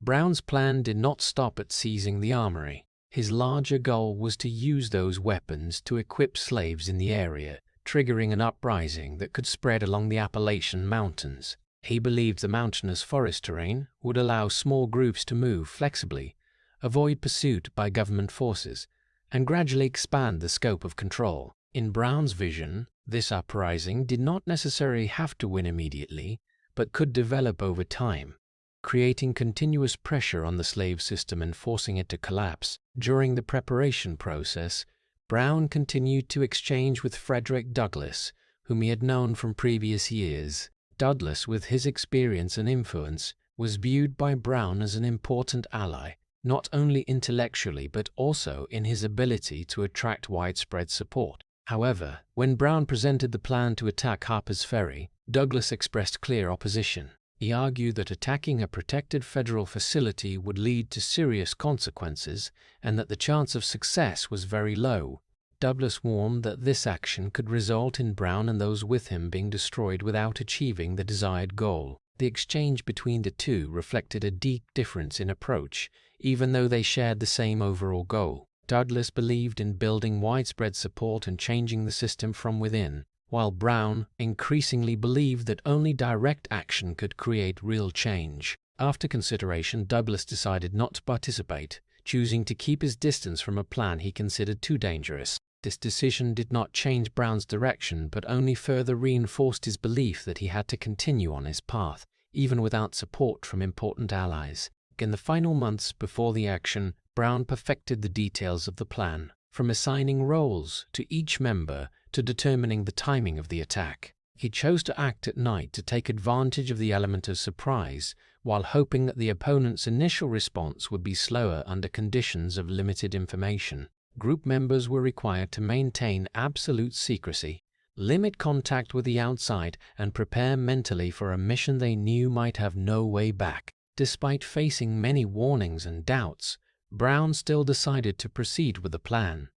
Brown's plan did not stop at seizing the armory. His larger goal was to use those weapons to equip slaves in the area, triggering an uprising that could spread along the Appalachian Mountains. He believed the mountainous forest terrain would allow small groups to move flexibly, avoid pursuit by government forces, and gradually expand the scope of control. In Brown's vision, this uprising did not necessarily have to win immediately, but could develop over time, creating continuous pressure on the slave system and forcing it to collapse. During the preparation process, Brown continued to exchange with Frederick Douglass, whom he had known from previous years. Douglass, with his experience and influence, was viewed by Brown as an important ally, not only intellectually but also in his ability to attract widespread support. However, when Brown presented the plan to attack Harper's Ferry, Douglass expressed clear opposition. He argued that attacking a protected federal facility would lead to serious consequences and that the chance of success was very low. Douglass warned that this action could result in Brown and those with him being destroyed without achieving the desired goal. The exchange between the two reflected a deep difference in approach, even though they shared the same overall goal. Douglass believed in building widespread support and changing the system from within, while Brown increasingly believed that only direct action could create real change. After consideration, Douglass decided not to participate, choosing to keep his distance from a plan he considered too dangerous. This decision did not change Brown's direction, but only further reinforced his belief that he had to continue on his path, even without support from important allies. In the final months before the action, Brown perfected the details of the plan, from assigning roles to each member to determining the timing of the attack. He chose to act at night to take advantage of the element of surprise, while hoping that the opponent's initial response would be slower under conditions of limited information. Group members were required to maintain absolute secrecy, limit contact with the outside, and prepare mentally for a mission they knew might have no way back. Despite facing many warnings and doubts, Brown still decided to proceed with the plan.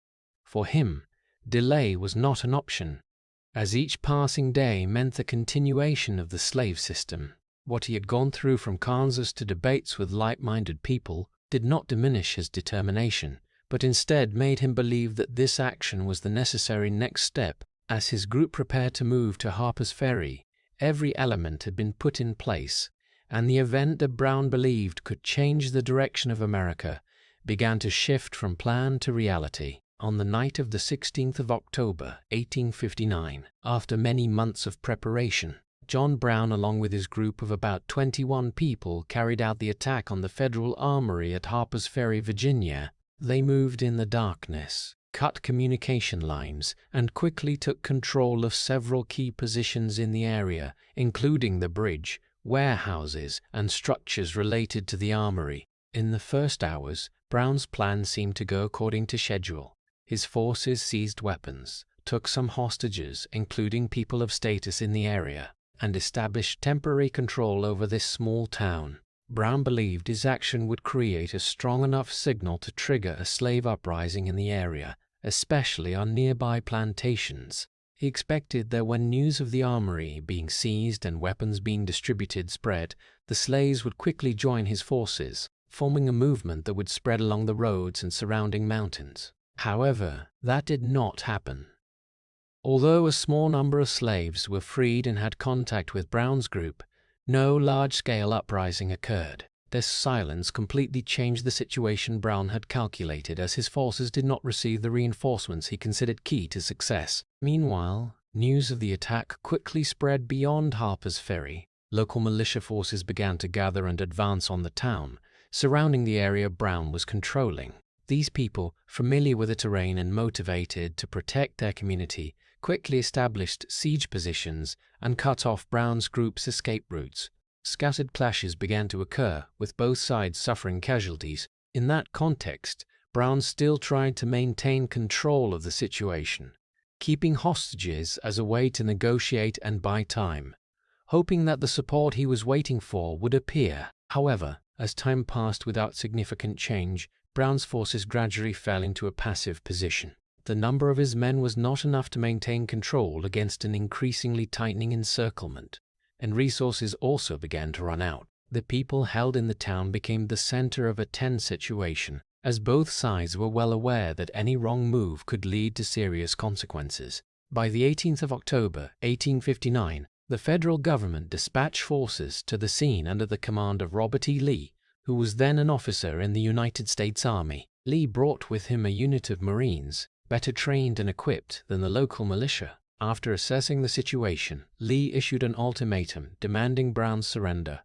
For him, delay was not an option, as each passing day meant the continuation of the slave system. What he had gone through from Kansas to debates with like-minded people did not diminish his determination, but instead made him believe that this action was the necessary next step. As his group prepared to move to Harper's Ferry, every element had been put in place, and the event that Brown believed could change the direction of America began to shift from plan to reality. On the night of the 16th of October, 1859, after many months of preparation, John Brown, along with his group of about 21 people, carried out the attack on the Federal Armory at Harper's Ferry, Virginia. They moved in the darkness, cut communication lines, and quickly took control of several key positions in the area, including the bridge, warehouses, and structures related to the armory. In the first hours, Brown's plan seemed to go according to schedule. His forces seized weapons, took some hostages, including people of status in the area, and established temporary control over this small town. Brown believed his action would create a strong enough signal to trigger a slave uprising in the area, especially on nearby plantations. He expected that when news of the armory being seized and weapons being distributed spread, the slaves would quickly join his forces, forming a movement that would spread along the roads and surrounding mountains. However, that did not happen. Although a small number of slaves were freed and had contact with Brown's group, no large-scale uprising occurred. This silence completely changed the situation Brown had calculated, as his forces did not receive the reinforcements he considered key to success. Meanwhile, news of the attack quickly spread beyond Harper's Ferry. Local militia forces began to gather and advance on the town, surrounding the area Brown was controlling. These people, familiar with the terrain and motivated to protect their community, quickly established siege positions and cut off Brown's group's escape routes. Scattered clashes began to occur, with both sides suffering casualties. In that context, Brown still tried to maintain control of the situation, keeping hostages as a way to negotiate and buy time, hoping that the support he was waiting for would appear. However, as time passed without significant change, Brown's forces gradually fell into a passive position. The number of his men was not enough to maintain control against an increasingly tightening encirclement, and resources also began to run out. The people held in the town became the center of a tense situation, as both sides were well aware that any wrong move could lead to serious consequences. By the 18th of October, 1859, the federal government dispatched forces to the scene under the command of Robert E. Lee, who was then an officer in the United States Army. Lee brought with him a unit of Marines, better trained and equipped than the local militia. After assessing the situation, Lee issued an ultimatum demanding Brown's surrender,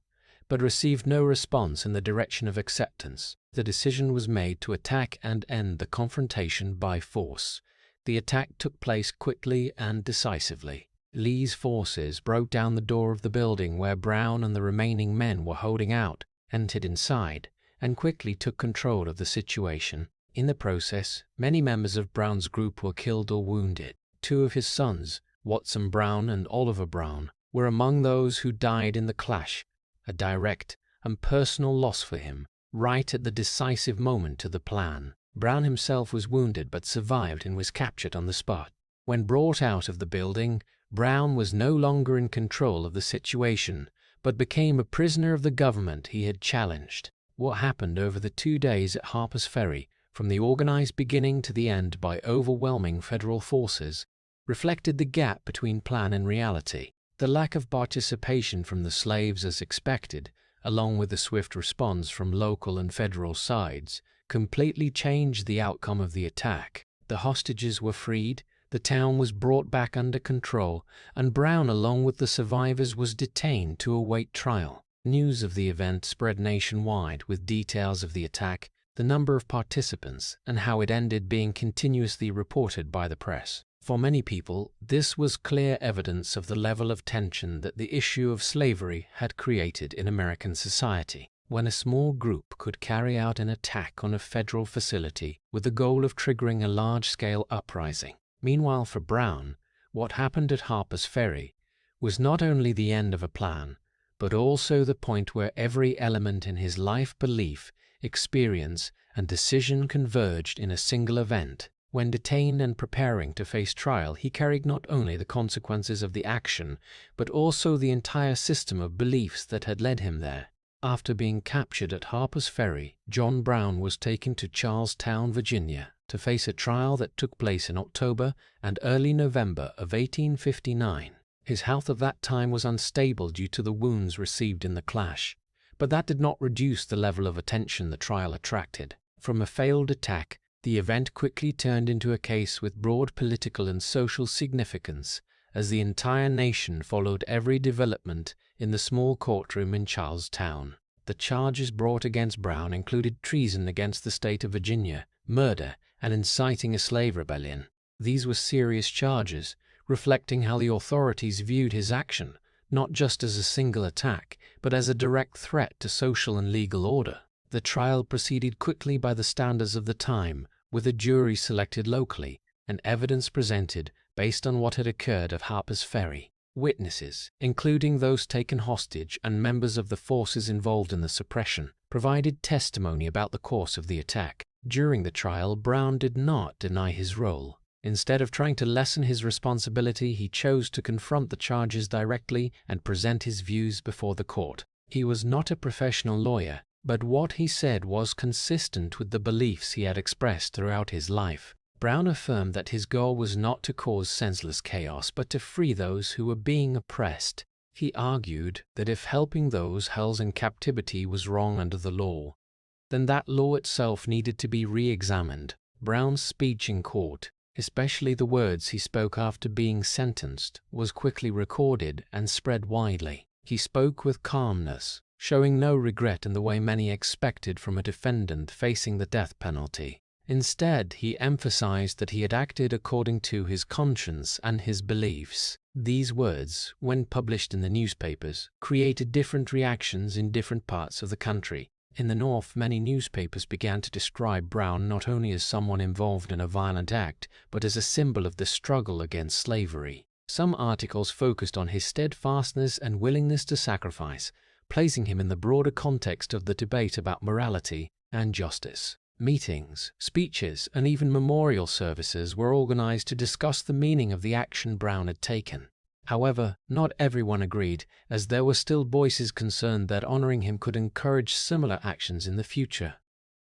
but received no response in the direction of acceptance. The decision was made to attack and end the confrontation by force. The attack took place quickly and decisively. Lee's forces broke down the door of the building where Brown and the remaining men were holding out, entered inside, and quickly took control of the situation. In the process, many members of Brown's group were killed or wounded. Two of his sons, Watson Brown and Oliver Brown, were among those who died in the clash, a direct and personal loss for him, right at the decisive moment of the plan. Brown himself was wounded but survived and was captured on the spot. When brought out of the building, Brown was no longer in control of the situation, but became a prisoner of the government he had challenged. What happened over the 2 days at Harper's Ferry, from the organized beginning to the end by overwhelming federal forces, reflected the gap between plan and reality. The lack of participation from the slaves as expected, along with the swift response from local and federal sides, completely changed the outcome of the attack. The hostages were freed, the town was brought back under control, and Brown, along with the survivors, was detained to await trial. News of the event spread nationwide, with details of the attack, the number of participants, and how it ended being continuously reported by the press. For many people, this was clear evidence of the level of tension that the issue of slavery had created in American society. When a small group could carry out an attack on a federal facility with the goal of triggering a large-scale uprising. Meanwhile, for Brown, what happened at Harper's Ferry was not only the end of a plan, but also the point where every element in his life belief, experience, and decision converged in a single event. When detained and preparing to face trial, he carried not only the consequences of the action, but also the entire system of beliefs that had led him there. After being captured at Harper's Ferry, John Brown was taken to Charlestown, Virginia, to face a trial that took place in October and early November of 1859. His health at that time was unstable due to the wounds received in the clash, but that did not reduce the level of attention the trial attracted. From a failed attack, the event quickly turned into a case with broad political and social significance, as the entire nation followed every development in the small courtroom in Charlestown. The charges brought against Brown included treason against the state of Virginia, murder, and inciting a slave rebellion. These were serious charges, reflecting how the authorities viewed his action, not just as a single attack, but as a direct threat to social and legal order. The trial proceeded quickly by the standards of the time, with a jury selected locally, and evidence presented based on what had occurred at Harper's Ferry. Witnesses, including those taken hostage and members of the forces involved in the suppression, provided testimony about the course of the attack. During the trial, Brown did not deny his role. Instead of trying to lessen his responsibility, he chose to confront the charges directly and present his views before the court. He was not a professional lawyer, but what he said was consistent with the beliefs he had expressed throughout his life. Brown affirmed that his goal was not to cause senseless chaos, but to free those who were being oppressed. He argued that if helping those held in captivity was wrong under the law, then that law itself needed to be re-examined. Brown's speech in court, especially the words he spoke after being sentenced, was quickly recorded and spread widely. He spoke with calmness, showing no regret in the way many expected from a defendant facing the death penalty. Instead, he emphasized that he had acted according to his conscience and his beliefs. These words, when published in the newspapers, created different reactions in different parts of the country. In the North, many newspapers began to describe Brown not only as someone involved in a violent act, but as a symbol of the struggle against slavery. Some articles focused on his steadfastness and willingness to sacrifice, placing him in the broader context of the debate about morality and justice. Meetings, speeches, and even memorial services were organized to discuss the meaning of the action Brown had taken. However, not everyone agreed, as there were still voices concerned that honoring him could encourage similar actions in the future.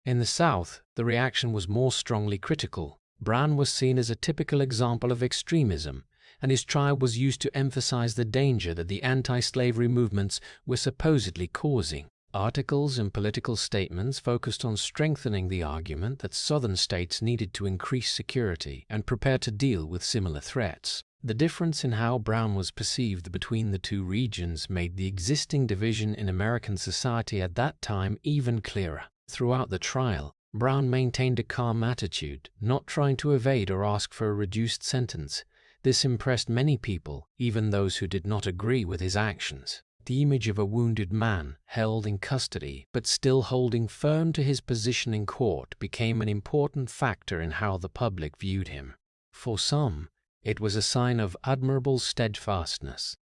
In the South, the reaction was more strongly critical. Brown was seen as a typical example of extremism, and his trial was used to emphasize the danger that the anti-slavery movements were supposedly causing. Articles and political statements focused on strengthening the argument that Southern states needed to increase security and prepare to deal with similar threats. The difference in how Brown was perceived between the two regions made the existing division in American society at that time even clearer. Throughout the trial, Brown maintained a calm attitude, not trying to evade or ask for a reduced sentence. This impressed many people, even those who did not agree with his actions. The image of a wounded man held in custody but still holding firm to his position in court became an important factor in how the public viewed him. For some, it was a sign of admirable steadfastness.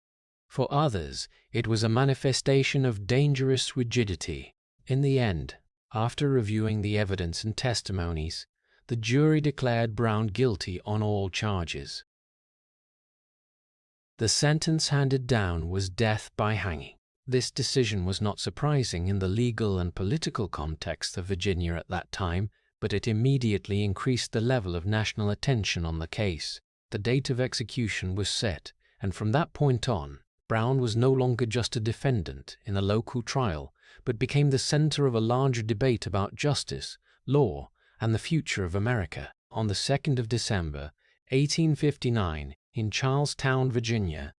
For others, it was a manifestation of dangerous rigidity. In the end, after reviewing the evidence and testimonies, the jury declared Brown guilty on all charges. The sentence handed down was death by hanging. This decision was not surprising in the legal and political context of Virginia at that time, but it immediately increased the level of national attention on the case. The date of execution was set, and from that point on, Brown was no longer just a defendant in a local trial, but became the center of a larger debate about justice, law, and the future of America. On the 2nd of December, 1859, in Charlestown, Virginia,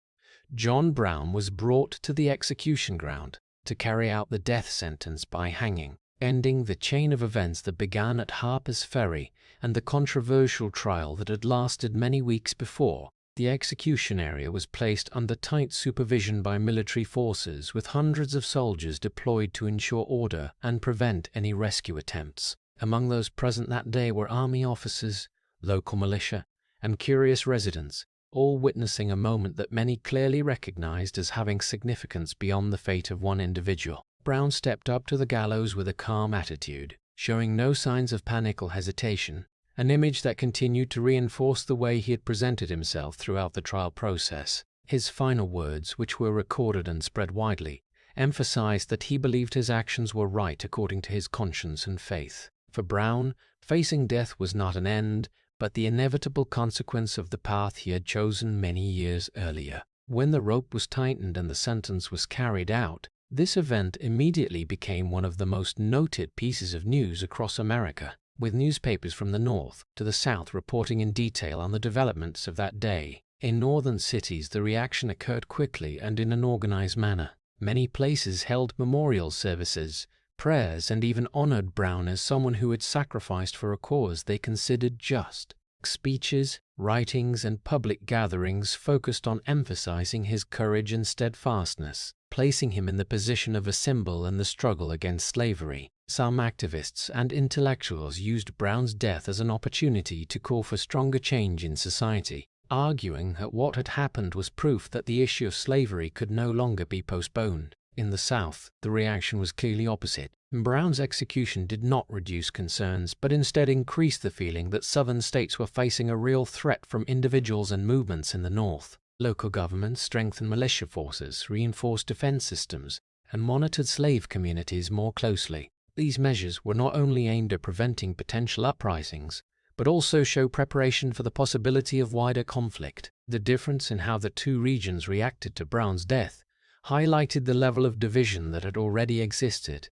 John Brown was brought to the execution ground to carry out the death sentence by hanging, ending the chain of events that began at Harper's Ferry and the controversial trial that had lasted many weeks before. The execution area was placed under tight supervision by military forces, with hundreds of soldiers deployed to ensure order and prevent any rescue attempts. Among those present that day were army officers, local militia, and curious residents, all witnessing a moment that many clearly recognized as having significance beyond the fate of one individual. Brown stepped up to the gallows with a calm attitude, showing no signs of panic or hesitation, an image that continued to reinforce the way he had presented himself throughout the trial process. His final words, which were recorded and spread widely, emphasized that he believed his actions were right according to his conscience and faith. For Brown, facing death was not an end, but the inevitable consequence of the path he had chosen many years earlier. When the rope was tightened and the sentence was carried out, this event immediately became one of the most noted pieces of news across America, with newspapers from the North to the South reporting in detail on the developments of that day. In northern cities, the reaction occurred quickly and in an organized manner. Many places held memorial services, prayers, and even honored Brown as someone who had sacrificed for a cause they considered just. Speeches, writings, and public gatherings focused on emphasizing his courage and steadfastness, placing him in the position of a symbol in the struggle against slavery. Some activists and intellectuals used Brown's death as an opportunity to call for stronger change in society, arguing that what had happened was proof that the issue of slavery could no longer be postponed. In the South, the reaction was clearly opposite. Brown's execution did not reduce concerns, but instead increased the feeling that Southern states were facing a real threat from individuals and movements in the North. Local governments strengthened militia forces, reinforced defense systems, and monitored slave communities more closely. These measures were not only aimed at preventing potential uprisings, but also show preparation for the possibility of wider conflict. The difference in how the two regions reacted to Brown's death highlighted the level of division that had already existed,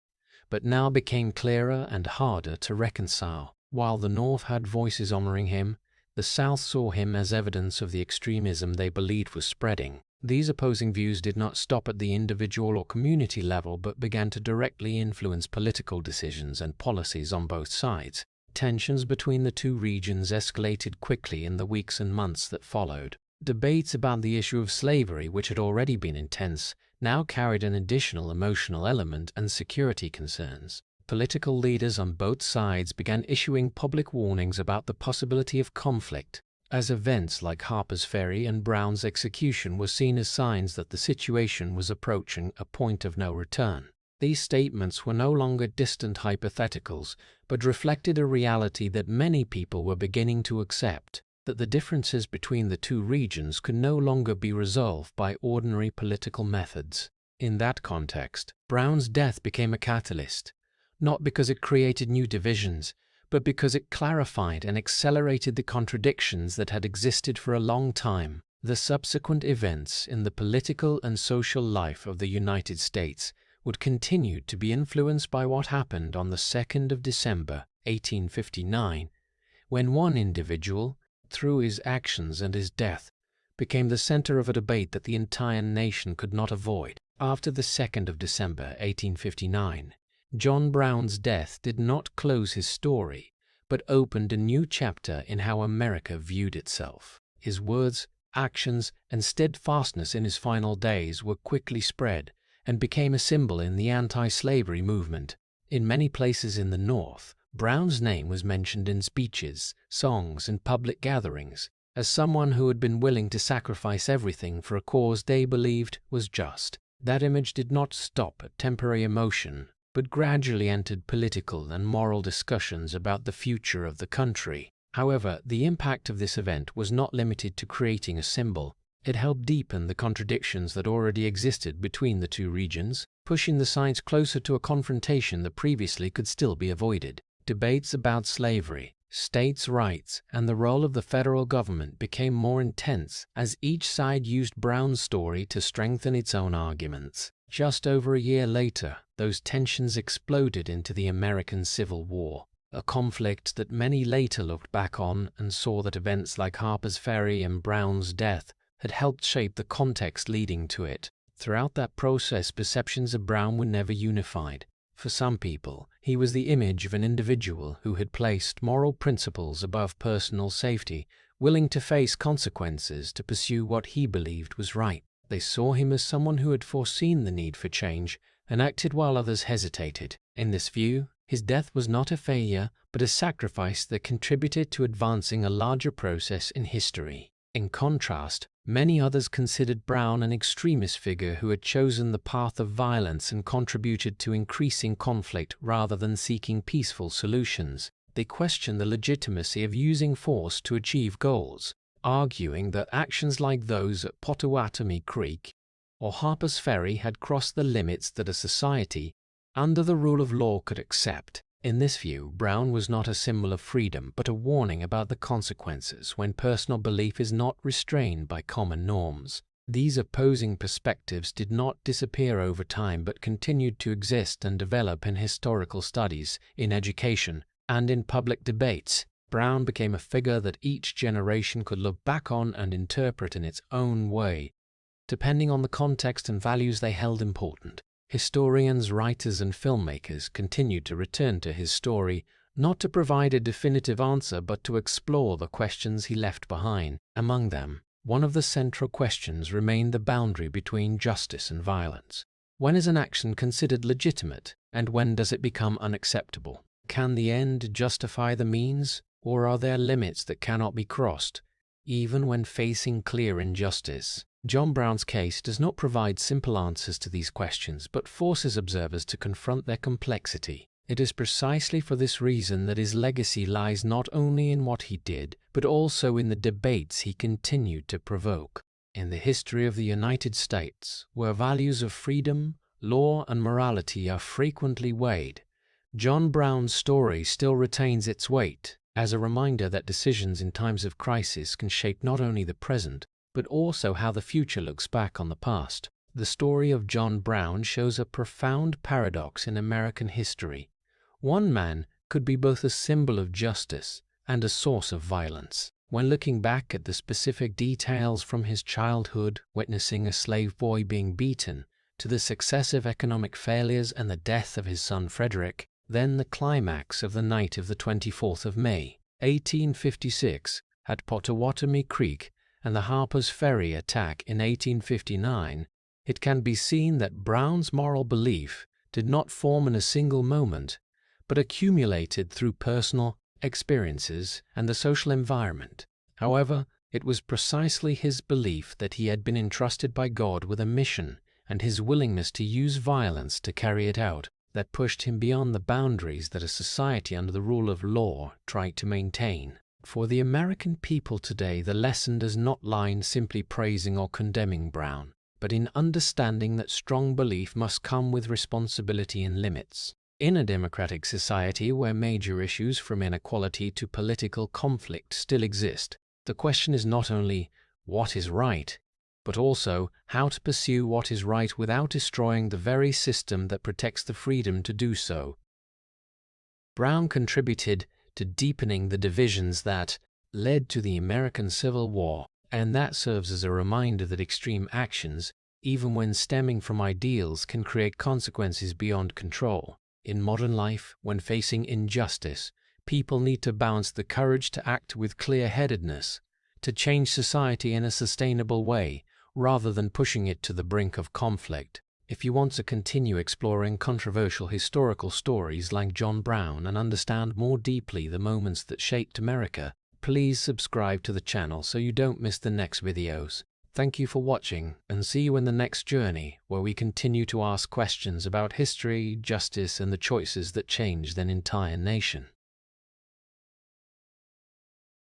but now became clearer and harder to reconcile. While the North had voices honoring him, the South saw him as evidence of the extremism they believed was spreading. These opposing views did not stop at the individual or community level, but began to directly influence political decisions and policies on both sides. Tensions between the two regions escalated quickly in the weeks and months that followed. Debates about the issue of slavery, which had already been intense, now carried an additional emotional element and security concerns. Political leaders on both sides began issuing public warnings about the possibility of conflict, as events like Harper's Ferry and Brown's execution were seen as signs that the situation was approaching a point of no return. These statements were no longer distant hypotheticals, but reflected a reality that many people were beginning to accept, that the differences between the two regions could no longer be resolved by ordinary political methods. In that context, Brown's death became a catalyst, not because it created new divisions, but because it clarified and accelerated the contradictions that had existed for a long time. The subsequent events in the political and social life of the United States would continue to be influenced by what happened on the 2nd of December, 1859, when one individual, through his actions and his death, became the center of a debate that the entire nation could not avoid. After the 2nd of December, 1859, John Brown's death did not close his story, but opened a new chapter in how America viewed itself. His words, actions, and steadfastness in his final days were quickly spread and became a symbol in the anti-slavery movement. In many places in the North, Brown's name was mentioned in speeches, songs, and public gatherings as someone who had been willing to sacrifice everything for a cause they believed was just. That image did not stop at temporary emotion, but gradually entered political and moral discussions about the future of the country. However, the impact of this event was not limited to creating a symbol. It helped deepen the contradictions that already existed between the two regions, pushing the sides closer to a confrontation that previously could still be avoided. Debates about slavery, states' rights, and the role of the federal government became more intense as each side used Brown's story to strengthen its own arguments. Just over a year later, those tensions exploded into the American Civil War, a conflict that many later looked back on and saw that events like Harper's Ferry and Brown's death had helped shape the context leading to it. Throughout that process, perceptions of Brown were never unified. For some people, he was the image of an individual who had placed moral principles above personal safety, willing to face consequences to pursue what he believed was right. They saw him as someone who had foreseen the need for change and acted while others hesitated. In this view, his death was not a failure, but a sacrifice that contributed to advancing a larger process in history. In contrast, many others considered Brown an extremist figure who had chosen the path of violence and contributed to increasing conflict rather than seeking peaceful solutions. They questioned the legitimacy of using force to achieve goals, arguing that actions like those at Pottawatomie Creek or Harper's Ferry had crossed the limits that a society under the rule of law could accept. In this view, Brown was not a symbol of freedom, but a warning about the consequences when personal belief is not restrained by common norms. These opposing perspectives did not disappear over time, but continued to exist and develop in historical studies, in education, and in public debates. Brown became a figure that each generation could look back on and interpret in its own way, depending on the context and values they held important. Historians, writers, and filmmakers continued to return to his story, not to provide a definitive answer but to explore the questions he left behind. Among them, one of the central questions remained the boundary between justice and violence. When is an action considered legitimate, and when does it become unacceptable? Can the end justify the means, or are there limits that cannot be crossed, even when facing clear injustice? John Brown's case does not provide simple answers to these questions, but forces observers to confront their complexity. It is precisely for this reason that his legacy lies not only in what he did, but also in the debates he continued to provoke. In the history of the United States, where values of freedom, law, and morality are frequently weighed, John Brown's story still retains its weight as a reminder that decisions in times of crisis can shape not only the present, but also how the future looks back on the past. The story of John Brown shows a profound paradox in American history. One man could be both a symbol of justice and a source of violence. When looking back at the specific details from his childhood, witnessing a slave boy being beaten, to the successive economic failures and the death of his son Frederick, then the climax of the night of the 24th of May, 1856, at Pottawatomie Creek, and the Harper's Ferry attack in 1859, it can be seen that Brown's moral belief did not form in a single moment, but accumulated through personal experiences and the social environment. However, it was precisely his belief that he had been entrusted by God with a mission and his willingness to use violence to carry it out that pushed him beyond the boundaries that a society under the rule of law tried to maintain. For the American people today, the lesson does not lie in simply praising or condemning Brown, but in understanding that strong belief must come with responsibility and limits. In a democratic society where major issues from inequality to political conflict still exist, the question is not only what is right, but also how to pursue what is right without destroying the very system that protects the freedom to do so. Brown contributed to deepening the divisions that led to the American Civil War, and that serves as a reminder that extreme actions, even when stemming from ideals, can create consequences beyond control. In modern life, when facing injustice, people need to balance the courage to act with clear-headedness, to change society in a sustainable way, rather than pushing it to the brink of conflict. If you want to continue exploring controversial historical stories like John Brown and understand more deeply the moments that shaped America, please subscribe to the channel so you don't miss the next videos. Thank you for watching, and see you in the next journey, where we continue to ask questions about history, justice, and the choices that changed an entire nation.